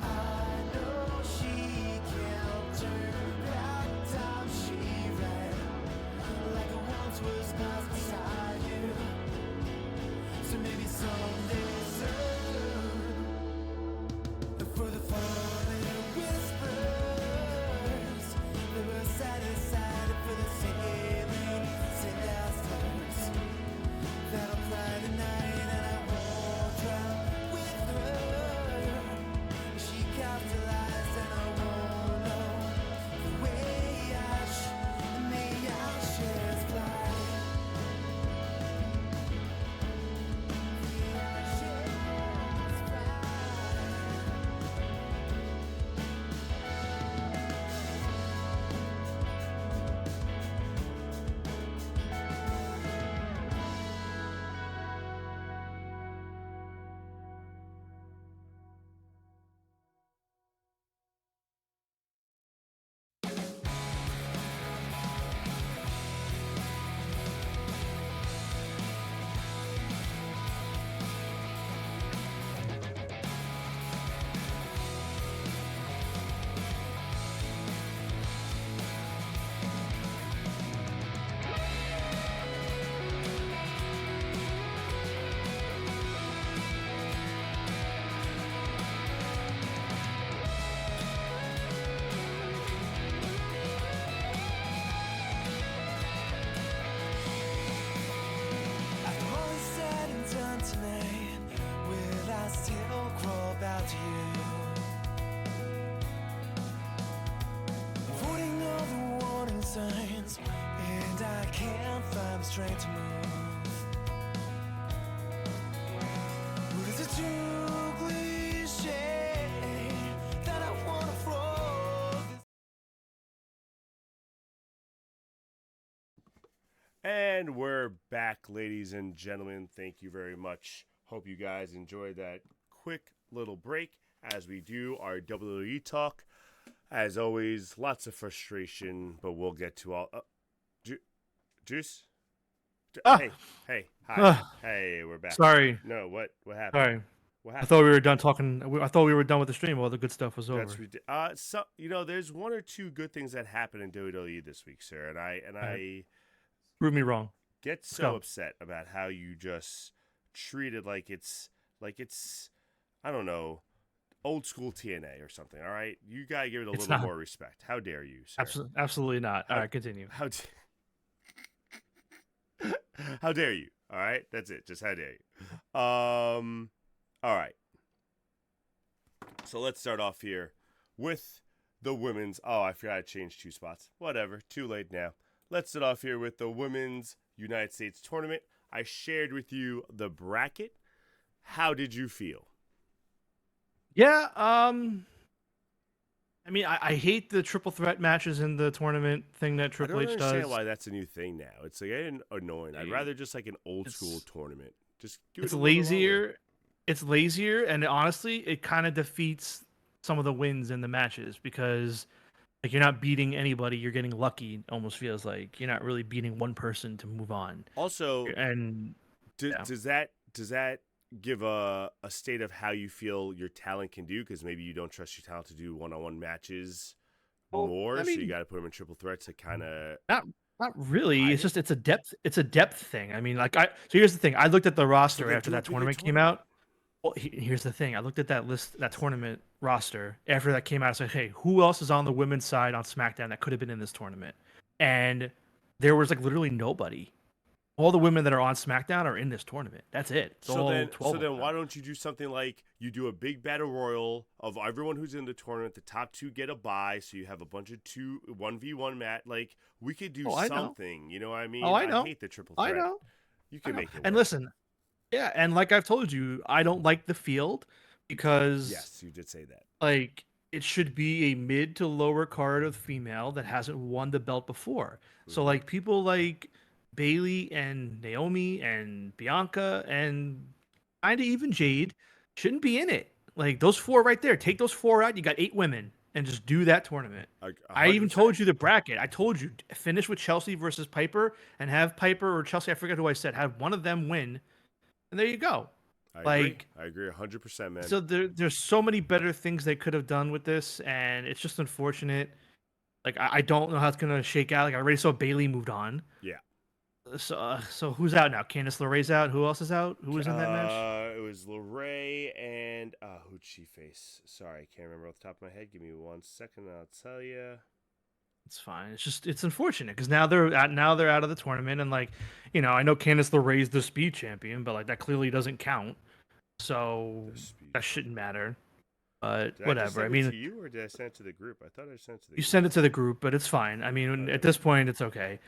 I know she can't turn back time she read, like it once was past beside you. So maybe someday soon, for the falling whispers, they were set aside for the sailing disasters that'll cry tonight and I won't drown with her. She capitalized and I won't know the way ash and the ashes fly. strength to move. But is it too cliche that I wanna throw this? And we're back, ladies and gentlemen. Thank you very much. Hope you guys enjoyed that quick little break as we do our WWE talk. As always, lots of frustration, but we'll get to all. Juice? Ah! Hey, hi. Ah. Hey, we're back. Sorry. No, what happened? Sorry. What I happened? thought we were done talking. I thought we were done with the stream. All the good stuff was over. That's so there's one or two good things that happened in WWE this week, sir, and I Prove me wrong. get so go. upset about how you just treat it like it's I don't know, old school TNA or something. All right, you gotta give it a It's little not. more respect. How dare you, sir? Absolutely not. All right, continue. How dare you? All right, that's it. Just how dare you? All right. So let's start off here with the women's. Oh, I forgot to change 2 spots. Whatever. Too late now. Let's start off here with the women's United States tournament. I shared with you the bracket. How did you feel? Yeah. I mean, I hate the triple threat matches in the tournament thing that Triple H I don't understand does. why that's a new thing now. It's like annoying. I'd rather just like an old school tournament. Just do it It's a little longer. lazier. It's lazier, and honestly, it kind of defeats some of the wins in the matches because like you're not beating anybody. You're getting lucky. It almost feels like you're not really beating one person to move on. Also, And does that give a state of how you feel your talent can do? Because maybe you don't trust your talent to do one-on-one matches more, I so you mean, got to put them in triple threats to kind of. not really. hide It's it? just it's a depth thing. I mean, like so here's the thing. I looked at the roster then after do a that bigger tournament came out. Well, here's the thing. I looked at that list, that tournament roster after that came out. I said, "Hey, who else is on the women's side on SmackDown that could have been in this tournament?" And there was like literally nobody. All the women that are on SmackDown are in this tournament. That's it. It's all 12 So of then, them. why don't you do something like you do a big battle royal of everyone who's in the tournament? The top 2 get a bye, so you have a bunch of 1v1 match. Like we could do I know. something. You know what I mean? I know. I hate the triple threat. I know. You can make it work. And listen, yeah, and like I've told you, I don't like the field because Yes, you did say that. like it should be a mid to lower card of female that hasn't won the belt before. So like people like Bailey and Naomi and Bianca and kind of even Jade shouldn't be in it. Like those 4 right there, take those 4 out. You got 8 women, and just do that tournament. I even 100%. told you the bracket. I told you finish with Chelsea versus Piper, and have Piper or Chelsea. I forget who I said. Have one of them win, and there you go. I agree 100%, man. So there's so many better things they could have done with this, and it's just unfortunate. Like I don't know how it's gonna shake out. Like I already saw Bailey moved on. Yeah. So who's out now? Candice LeRae's out. Who else is out? Who was in that match? It was LeRae and who'd she face? Sorry, I can't remember off the top of my head. Give me 1 second, and I'll tell you. It's fine. It's unfortunate because now they're out of the tournament, and like, I know Candice LeRae's the speed champion, but like that clearly doesn't count. So that shouldn't matter. But Did whatever. I mean, to you or did I send it to the group? I thought I sent it to the You group. send it to the group, but it's fine. I mean, at this point, it's okay.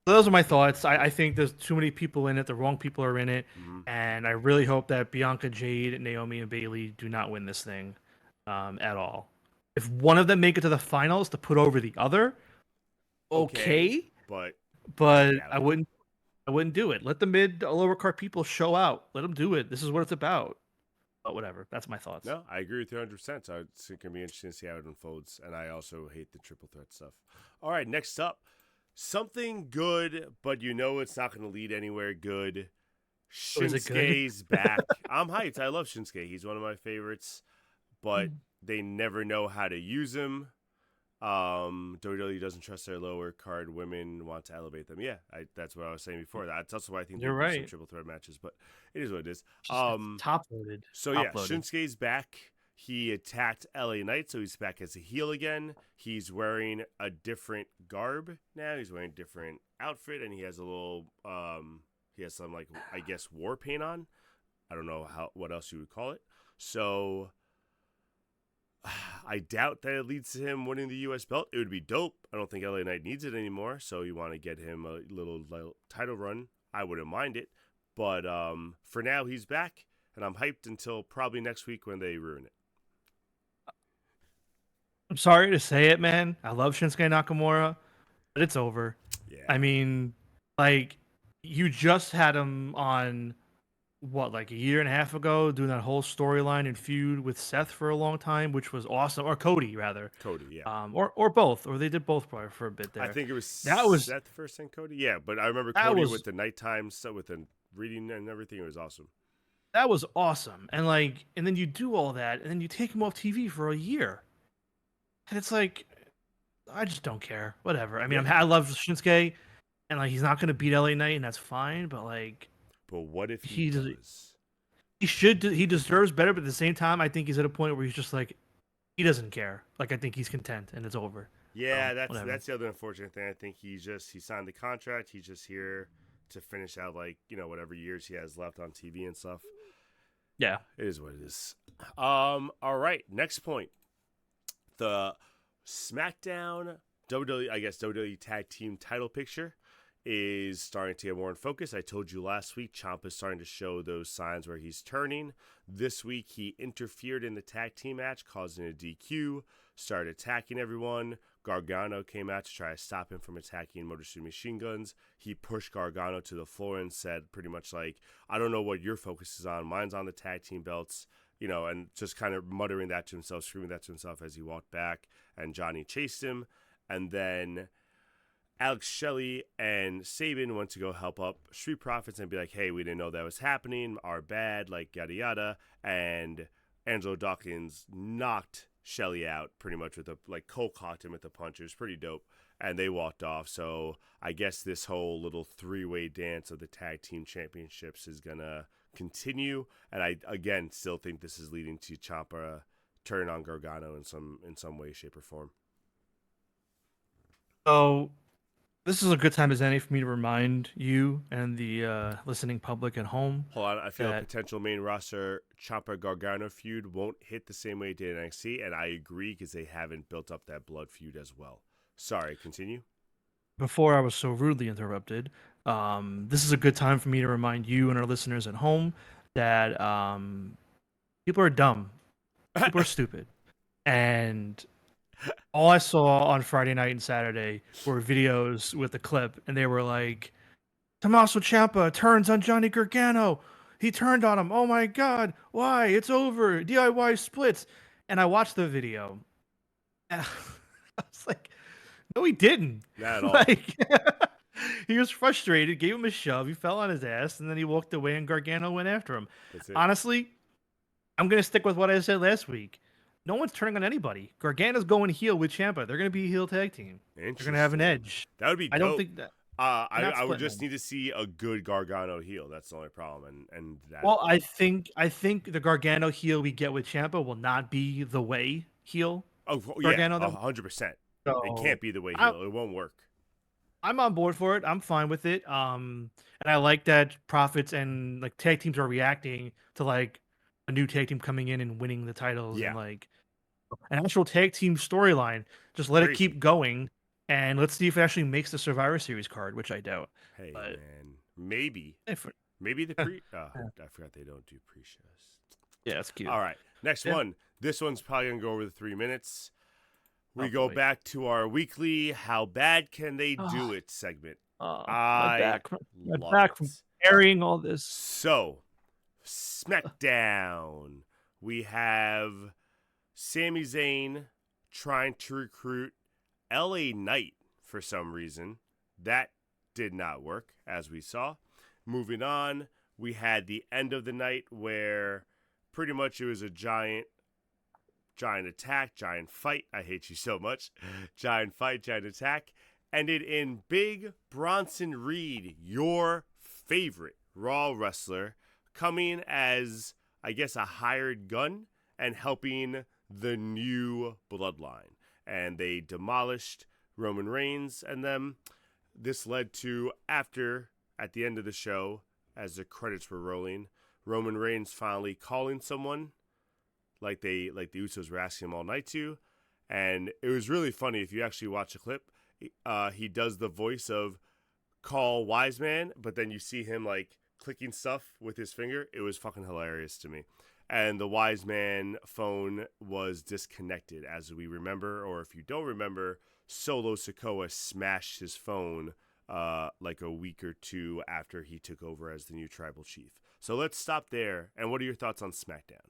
Those are my thoughts. I think there's too many people in it. The wrong people are in it, and I really hope that Bianca, Jade, Naomi, and Bailey do not win this thing at all. If one of them make it to the finals to put over the other, okay, but I wouldn't do it. Let the mid lower card people show out. Let them do it. This is what it's about. But whatever. That's my thoughts. No, I agree with you 100%. So it's going to be interesting to see how it unfolds. And I also hate the triple threat stuff. All right, next up, something good, but it's not going to lead anywhere good. Shinsuke's back. I'm hyped. I love Shinsuke. He's one of my favorites, but they never know how to use him. WWE doesn't trust their lower card women, want to elevate them. Yeah, that's what I was saying before. That's also why I think You're there'll be right. some triple threat matches, but it is what it is. Top loaded. So yeah, Shinsuke's back. He attacked LA Knight, so he's back as a heel again. He's wearing a different garb now. He's wearing a different outfit, and he has a little he has some, like, I guess, war paint on. I don't know what else you would call it. So I doubt that it leads to him winning the U.S. belt. It would be dope. I don't think LA Knight needs it anymore, so you want to get him a little title run. I wouldn't mind it. But for now, he's back, and I'm hyped until probably next week when they ruin it. I'm sorry to say it, man. I love Shinsuke Nakamura, but it's over. Yeah. I mean, like, you just had him on what, like a year and a half ago, doing that whole storyline and feud with Seth for a long time, which was awesome, or Cody rather. Cody, yeah. Or both, or they did both probably for a bit there. I think it was that was Seth first and Cody. Yeah, but I remember that Cody was with the nighttime stuff, with the reading and everything. It was awesome. that was awesome, and like, and then you do all that, and then you take him off TV for a year, and it's like, I just don't care. Whatever. I mean, I love Shinsuke, and like, he's not gonna beat LA Knight, and that's fine. But like, But what if he does? he should. He deserves better, but at the same time, I think he's at a point where he's just like, he doesn't care. Like, I think he's content, and it's over. Yeah, Whatever. that's the other unfortunate thing. I think he signed the contract. He's just here to finish out, like, whatever years he has left on TV and stuff. Yeah. It is what it is. All right, next point. The SmackDown WWE Tag Team title picture is starting to get more in focus. I told you last week, Ciampa's starting to show those signs where he's turning. This week, he interfered in the tag team match, causing a DQ, started attacking everyone. Gargano came out to try to stop him from attacking Motor City Machine Guns. He pushed Gargano to the floor and said pretty much like, I don't know what your focus is on. Mine's on the tag team belts. And just kind of muttering that to himself, screaming that to himself as he walked back, and Johnny chased him. And then Alex Shelley and Sabin went to go help up Street Profits and be like, hey, we didn't know that was happening, our bad, like, yada yada. And Angelo Dawkins knocked Shelley out pretty much with cold cocked him with a punch. It was pretty dope. And they walked off. So I guess this whole little three-way dance of the tag team championships is going to continue. And I, again, still think this is leading to Ciampa turning on Gargano in some way, shape, or form. So this is a good time as any for me to remind you and the listening public at home. Hold on, I feel a potential main roster Ciampa Gargano feud won't hit the same way it did in NXT, and I agree because they haven't built up that blood feud as well. Sorry, continue. Before I was so rudely interrupted, this is a good time for me to remind you and our listeners at home that people are dumb, people are stupid, and all I saw on Friday night and Saturday were videos with the clip, and they were like, Tommaso Ciampa turns on Johnny Gargano. He turned on him. Oh my God. Why? It's over. DIY splits. And I watched the video. And I was like, no, he didn't. Not at all. Like, he was frustrated, gave him a shove. He fell on his ass, and then he walked away, and Gargano went after him. Honestly, I'm going to stick with what I said last week. No one's turning on anybody. Gargano's going heel with Ciampa. They're going to be a heel tag team. They're going to have an edge. That would be dope. I don't think that. I would just need to see a good Gargano heel. That's the only problem. And that. Well, I think the Gargano heel we get with Ciampa will not be the way heel. Oh, Gargano, yeah, 100%. It can't be the way heel. It won't work. I'm on board for it. I'm fine with it. And I like that Profits and like tag teams are reacting to like a new tag team coming in and winning the titles and like an actual tag team storyline. Just let it keep going, and let's see if it actually makes the Survivor Series card, which I doubt. Hey, man, maybe the pre. I forgot they don't do pre-shows. Yeah, that's cute. All right, next one. This one's probably gonna go over the 3 minutes. We go back to our weekly "How bad can they do it?" segment. My back from carrying all this. So, SmackDown. We have Sami Zayn trying to recruit LA Knight for some reason. That did not work, as we saw. Moving on, we had the end of the night where pretty much it was a giant attack, giant fight. I hate you so much. Giant fight, giant attack. Ended in Big Bronson Reed, your favorite Raw wrestler, coming as, I guess, a hired gun and helping the new bloodline. And they demolished Roman Reigns and them. This led to, at the end of the show, as the credits were rolling, Roman Reigns finally calling someone, like the Usos were asking him all night to. And it was really funny. If you actually watch the clip, he does the voice of call wise man, but then you see him like clicking stuff with his finger. It was fucking hilarious to me. And the wise man phone was disconnected, as we remember, or if you don't remember, Solo Sikoa smashed his phone like a week or two after he took over as the new tribal chief. So let's stop there. And what are your thoughts on SmackDown?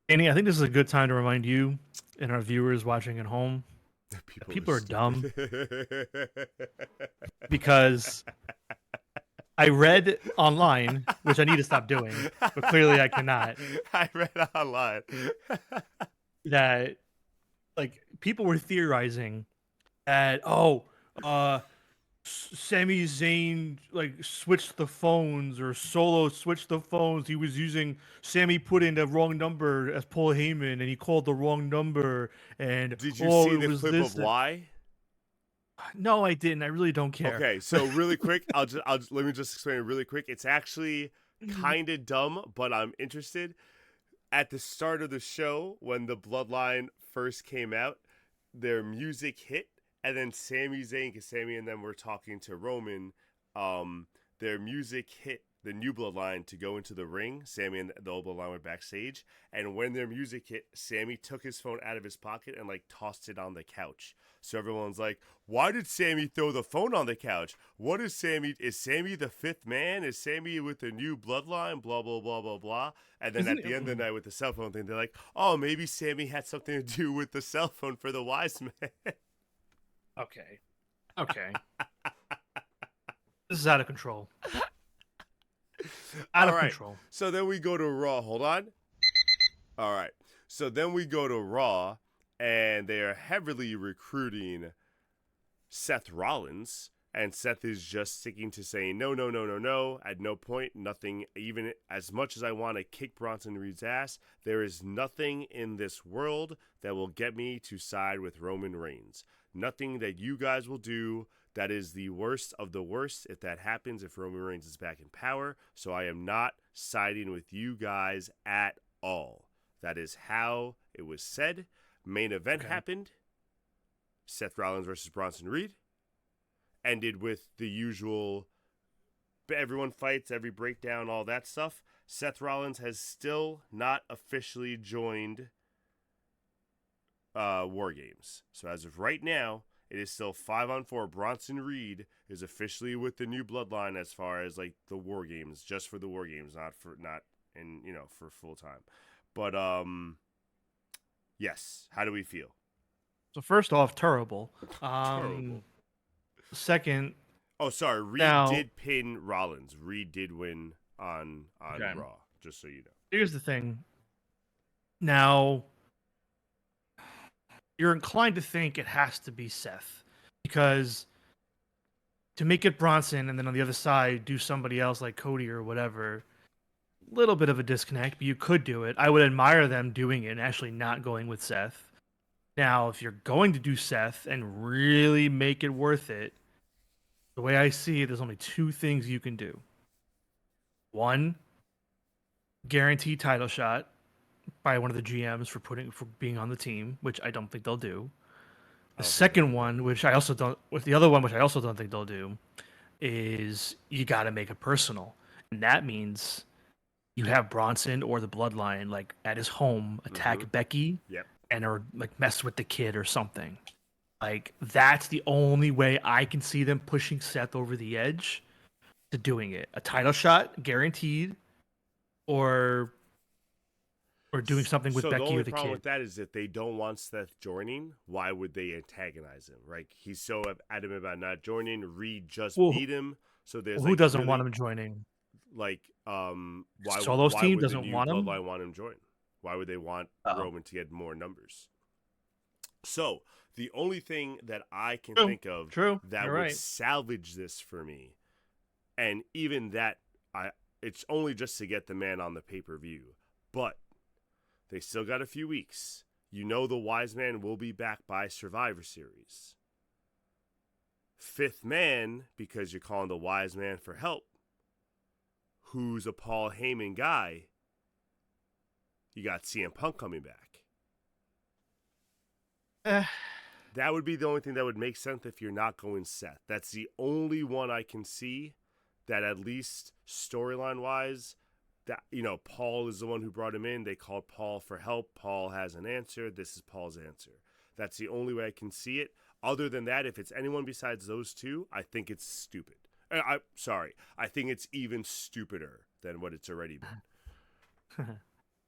Annie, I think this is a good time to remind you and our viewers watching at home that people are dumb. Because I read online, which I need to stop doing, but clearly I cannot. I read online that like people were theorizing that Sami Zayn like switched the phones, or Solo switched the phones. He was using Sami put in the wrong number as Paul Heyman, and he called the wrong number. And did you see the clip of why? No, I didn't. I really don't care. Okay, so really quick, I'll just let me just explain it really quick. It's actually kind of dumb, but I'm interested. At the start of the show, when the Bloodline first came out, their music hit. And then Sami Zayn, because Sami and them were talking to Roman, their music hit the new Bloodline to go into the ring. Sami and the old Bloodline went backstage. And when their music hit, Sami took his phone out of his pocket and like tossed it on the couch. So everyone's like, why did Sami throw the phone on the couch? What is Sami? Is Sami the fifth man? Is Sami with the new Bloodline? Blah, blah, blah, blah, blah. And then at the end of the night with the cell phone thing, they're like, oh, maybe Sami had something to do with the cell phone for the wise man. Okay. This is out of control. Out of control. So then we go to Raw. Hold on. All right. So then we go to Raw, and they are heavily recruiting Seth Rollins, and Seth is just sticking to saying no. At no point, nothing, even as much as I want to kick Bronson Reed's ass, there is nothing in this world that will get me to side with Roman Reigns. Nothing that you guys will do. That is the worst of the worst if that happens, if Roman Reigns is back in power. So I am not siding with you guys at all. That is how it was said. Main event happened. Seth Rollins versus Bronson Reed. Ended with the usual, everyone fights, every breakdown, all that stuff. Seth Rollins has still not officially joined War Games. So as of right now, it is still 5-on-4. Bronson Reed is officially with the new Bloodline as far as like the War Games, just for the War Games, not for full time. But yes, how do we feel? So first off, terrible. Terrible. Second, sorry, Reed did pin Rollins. Reed did win on Raw, just so you know. Here's the thing. Now, you're inclined to think it has to be Seth, because to make it Bronson and then on the other side do somebody else like Cody or whatever, a little bit of a disconnect, but you could do it. I would admire them doing it and actually not going with Seth. Now, if you're going to do Seth and really make it worth it, the way I see it, there's only two things you can do. One, guaranteed title shot by one of the GMs for being on the team, which I don't think they'll do. The second one, which I also don't think they'll do, is you got to make it personal, and that means you have Bronson or the Bloodline like at his home attack Becky, or like mess with the kid or something. Like that's the only way I can see them pushing Seth over the edge to doing it. A title shot guaranteed, or doing something with Becky or the kid. So the only problem with that is if they don't want Seth joining, why would they antagonize him? Right? He's so adamant about not joining. Reed just beat him, so there's who doesn't want him joining? Like, why Solo's team would doesn't the new want him? Bloodline want him join? Why would they want Roman to get more numbers? So the only thing that I can think of that would salvage this for me, and even that, it's only just to get the man on the pay-per-view, but they still got a few weeks. You know the wise man will be back by Survivor Series. Fifth man, because you're calling the wise man for help, who's a Paul Heyman guy, You got CM Punk coming back. Eh, That would be the only thing that would make sense if you're not going Seth. That's the only one I can see that at least storyline-wise, that Paul is the one who brought him in. They called Paul for help. Paul has an answer. This is Paul's answer. That's the only way I can see it. Other than that, if it's anyone besides those two, I think it's stupid. I think it's even stupider than what it's already been.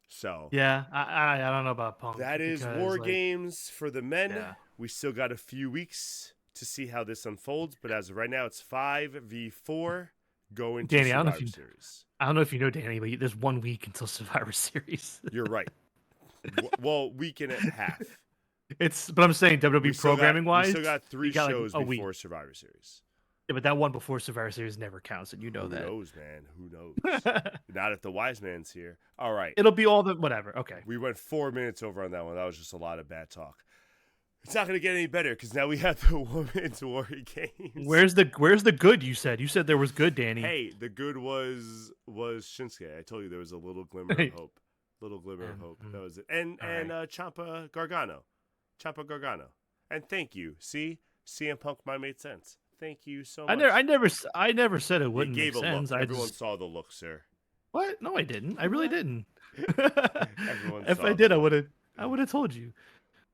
So yeah, I don't know about Punk. that is because, War like, Games for the men. Yeah. We still got a few weeks to see how this unfolds, but as of right now, it's 5v4 going to Danny, I don't know Survivor if Series. I don't know if you know, Danny, but there's 1 week until Survivor Series. You're right. Well, week and a half. But I'm saying WWE programming wise, we still got 3 you got, like, shows a week. before Survivor Series. Yeah, but that one before Survivor Series never counts, and you know Who that. knows, man? Who knows? Not if the wise man's here. All right. It'll be all the whatever. Okay. We went 4 minutes over on that one. That was just a lot of bad talk. It's not going to get any better because now we have the Women's War Games. Where's the good? You said there was good, Danny. Hey, the good was Shinsuke. I told you there was a little glimmer of hope. Little glimmer of hope. That was it. And Ciampa Gargano. And thank you. See, CM Punk might make sense. Thank you so much. I never said it wouldn't You gave make a sense. look. Everyone saw the look, sir. What? No, I didn't. I really didn't. Everyone If saw I did, the I would have told you.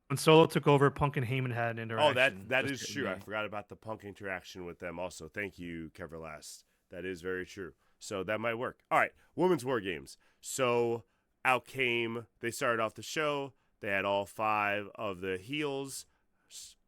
When Solo took over, Punk and Heyman had an Oh, interaction. that is true. I forgot about the Punk interaction with them also. Thank you, Keverlast. That is very true. So that might work. All right, Women's War Games. So out came, they started off the show. They had all 5 of the heels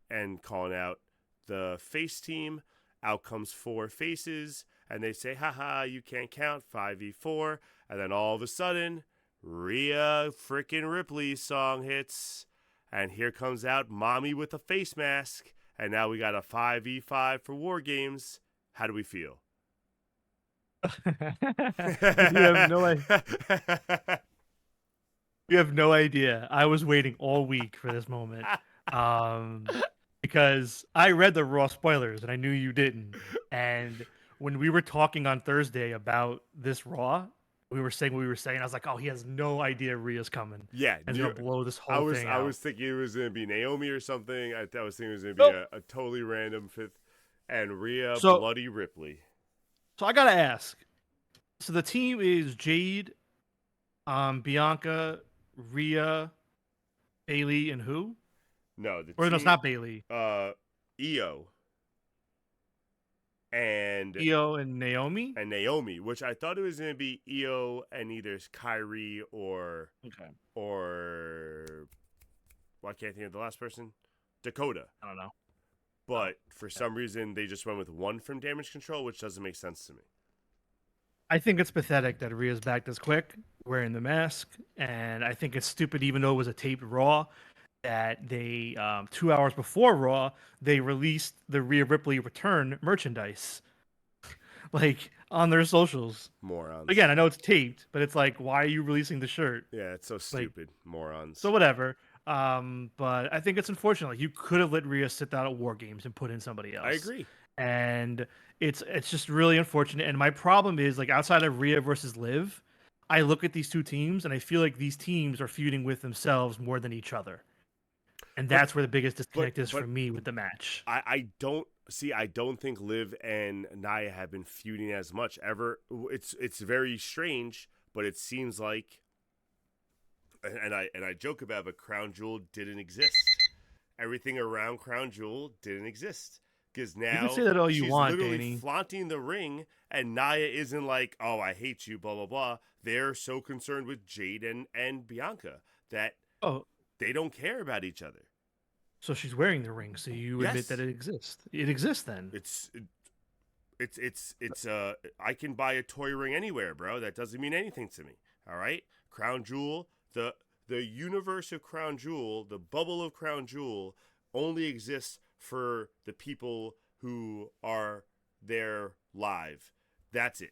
and calling out the face team. Out comes 4 faces, and they say, haha, you can't count, 5v4. And then all of a sudden, Rhea freaking Ripley's song hits. And here comes out Mommy with a face mask. And now we got a 5v5 for War Games. How do we feel? You have no idea. You have no idea. I was waiting all week for this moment. Because I read the Raw spoilers and I knew you didn't. And when we were talking on Thursday about this Raw, we were saying what we were saying. I was like, oh, he has no idea Rhea's coming. Yeah. And he's going to blow this whole thing out. I was thinking it was going to be Naomi or something. I was thinking it was going to be a totally random 5th. And Rhea Bloody Ripley. So I got to ask. So the team is Jade, Bianca, Rhea, Bailey, and who? No, no, it's not Bailey. Io. And Naomi? And Naomi, which I thought it was going to be Io and either Kyrie or I can't think of the last person. Dakota. I don't know. But for some reason, they just went with one from Damage Control, which doesn't make sense to me. I think it's pathetic that Rhea's back this quick, wearing the mask, and I think it's stupid, even though it was a taped Raw, that they 2 hours before Raw they released the Rhea Ripley return merchandise, like on their socials. Morons. Again, I know it's taped, but it's like, why are you releasing the shirt? Yeah, it's so stupid. Morons. So whatever. But I think it's unfortunate. Like, you could have let Rhea sit down at War Games and put in somebody else. I agree. And it's just really unfortunate. And my problem is, like, outside of Rhea versus Liv, I look at these two teams and I feel like these teams are feuding with themselves more than each other. And that's where the biggest disconnect is for me with the match. I don't think Liv and Nia have been feuding as much ever. It's very strange, but it seems like, and I joke about it, but Crown Jewel didn't exist. Everything around Crown Jewel didn't exist. Because now you can say that all you she's want, literally Danny. flaunting the ring, and Nia isn't like, oh, I hate you, blah, blah, blah. They're so concerned with Jade and Bianca that they don't care about each other. So she's wearing the ring, so you admit that it exists. It exists then. It's I can buy a toy ring anywhere, bro. That doesn't mean anything to me. All right? Crown Jewel, the universe of Crown Jewel, the bubble of Crown Jewel only exists for the people who are there live. That's it.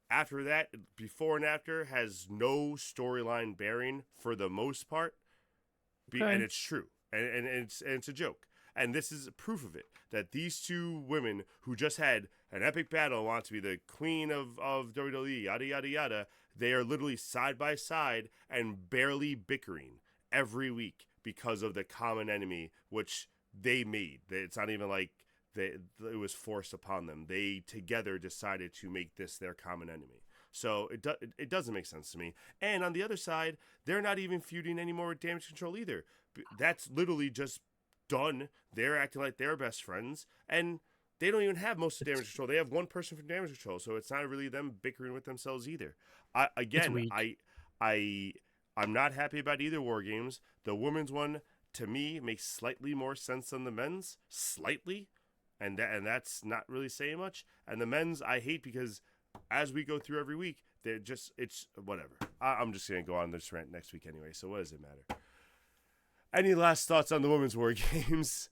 After that, before and after has no storyline bearing for the most part. And it's true. And it's a joke. And this is proof of it, that these two women who just had an epic battle and want to be the queen of WWE, yada, yada, yada, they are literally side by side and barely bickering every week because of the common enemy, which they made. It's not even like it was forced upon them. They together decided to make this their common enemy. So it doesn't make sense to me. And on the other side, they're not even feuding anymore with Damage Control either. That's literally just done. They're acting like they're best friends, and they don't even have most of Damage Control. They have one person from Damage Control, so it's not really them bickering with themselves either. I'm not happy about either War Games. The women's one, to me, makes slightly more sense than the men's, slightly, and that's not really saying much. And the men's, I hate because as we go through every week, it's whatever. I'm just going to go on this rant next week anyway, so what does it matter? Any last thoughts on the women's War Games?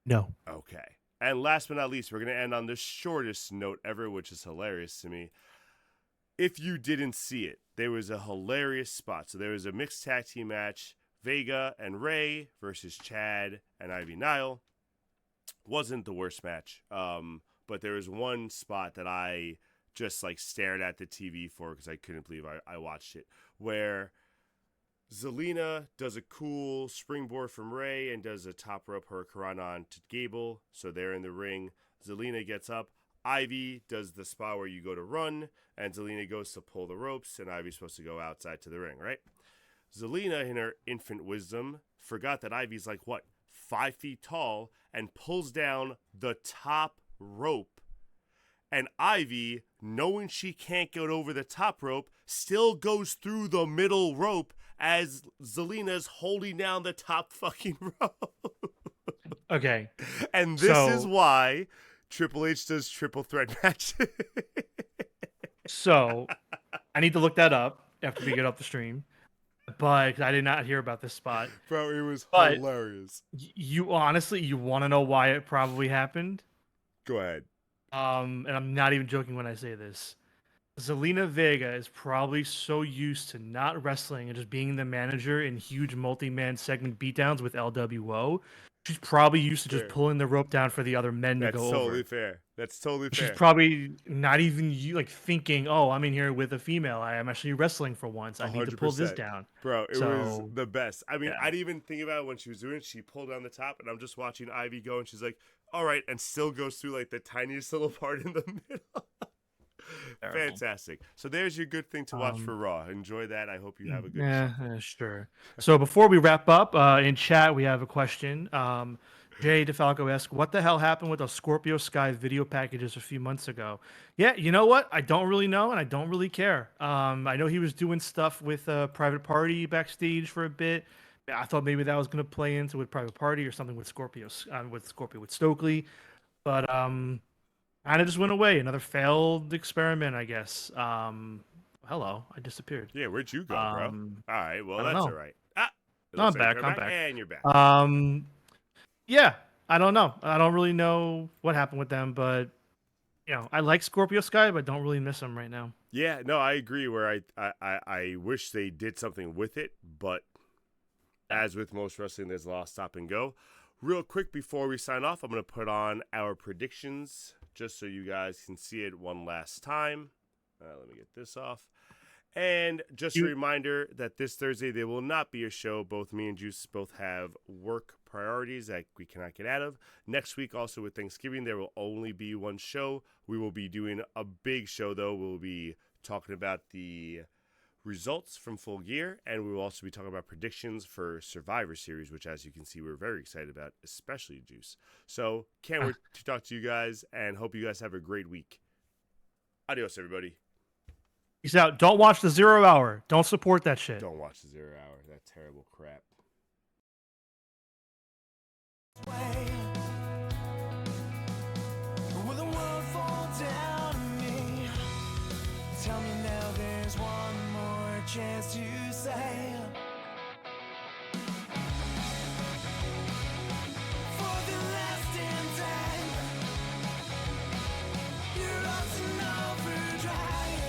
No. Okay. And last but not least, we're going to end on the shortest note ever, which is hilarious to me. If you didn't see it, there was a hilarious spot. So there was a mixed tag team match, Vega and Ray versus Chad and Ivy Nile. Wasn't the worst match. But there was one spot that I just like stared at the TV for because I couldn't believe I watched it, where Zelina does a cool springboard from Ray and does a top rope hurricane on to Gable. So they're in the ring. Zelina gets up. Ivy does the spot where you go to run, and Zelina goes to pull the ropes, and Ivy's supposed to go outside to the ring, right? Zelina, in her infant wisdom, forgot that Ivy's like, 5 feet tall, and pulls down the top rope. And Ivy, knowing she can't get over the top rope, still goes through the middle rope as Zelina's holding down the top fucking rope. Okay. And this is why Triple H does triple threat matches. So I need to look that up after we get off the stream. But I did not hear about this spot. Bro, it was hilarious. You honestly, you want to know why it probably happened? Go ahead. And I'm not even joking when I say this. Zelina Vega is probably so used to not wrestling and just being the manager in huge multi-man segment beatdowns with LWO. She's probably used to just pulling the rope down for the other men to go over. That's totally fair. That's totally fair. She's probably not even thinking, oh, I'm in here with a female. I am actually wrestling for once. I need to pull this down. Bro, it was the best. I mean, I didn't even think about it when she was doing it. She pulled down the top, and I'm just watching Ivy go, and she's like, all right, and still goes through like the tiniest little part in the middle. Fantastic. So there's your good thing to watch for Raw. Enjoy that. I hope you have a good show. Sure. So before we wrap up, in chat, we have a question. Jay DeFalco asks, what the hell happened with those Scorpio Sky video packages a few months ago? Yeah, you know what? I don't really know, and I don't really care. I know he was doing stuff with Private Party backstage for a bit. I thought maybe that was going to play into with Private Party or something with with Stokely. But kind of just went away. Another failed experiment, I guess. Hello, I disappeared. Yeah, where'd you go, bro? All right, well, that's all right. I'm back. I'm back. And you're back. Yeah, I don't know. I don't really know what happened with them, but I like Scorpio Sky, but don't really miss them right now. Yeah, no, I agree. Where I wish they did something with it, but as with most wrestling, there's a lot of stop and go. Real quick before we sign off, I'm going to put on our predictions just so you guys can see it one last time. Let me get this off. And just a reminder that this Thursday there will not be a show. Both me and Juice both have work priorities that we cannot get out of. Next week, also with Thanksgiving, there will only be one show. We will be doing a big show, though. We'll be talking about the results from Full Gear, and we will also be talking about predictions for Survivor Series, which, as you can see, we're very excited about, especially Juice. So can't wait to talk to you guys, and hope you guys have a great week. Adios, everybody. Peace out. Don't watch the 0 Hour. Don't support that shit. Don't watch the 0 Hour. That terrible crap. Will the world fall down on me? Tell me now there's one more chance to say for the last time you're on overdrive.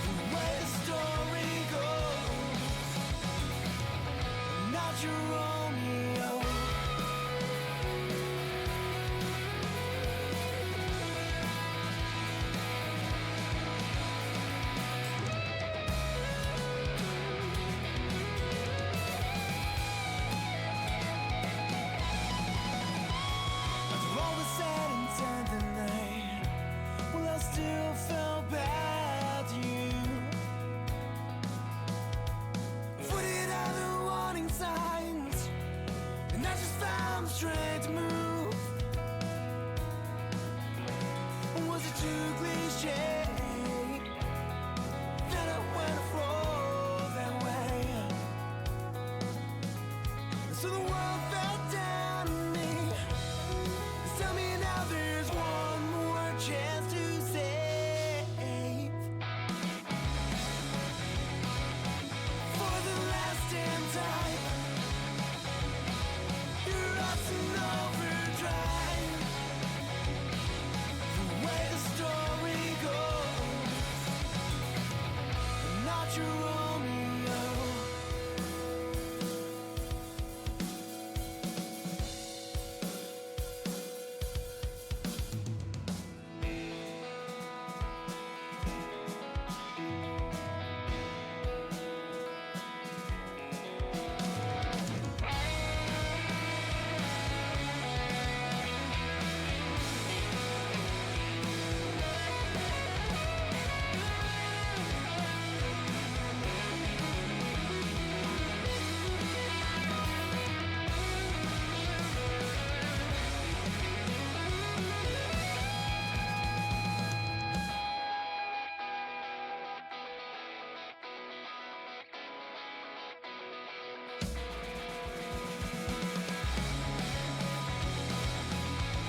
The way the story goes, not not your Romeo. After all was said and done tonight, well, I still felt bad to you. Footed out the warning signs, and I just found the strength to move. Was it too cliche that I went off road that way? So the world fell down on me. Tell me now there's one more chance to save. For the last damn time, you're up in overdrive. The way the story goes, I'm not your Romeo.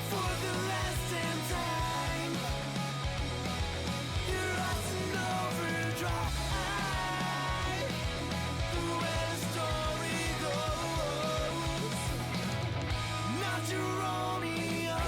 For the last damn time, you're up in overdrive. The way the story goes, not your Romeo.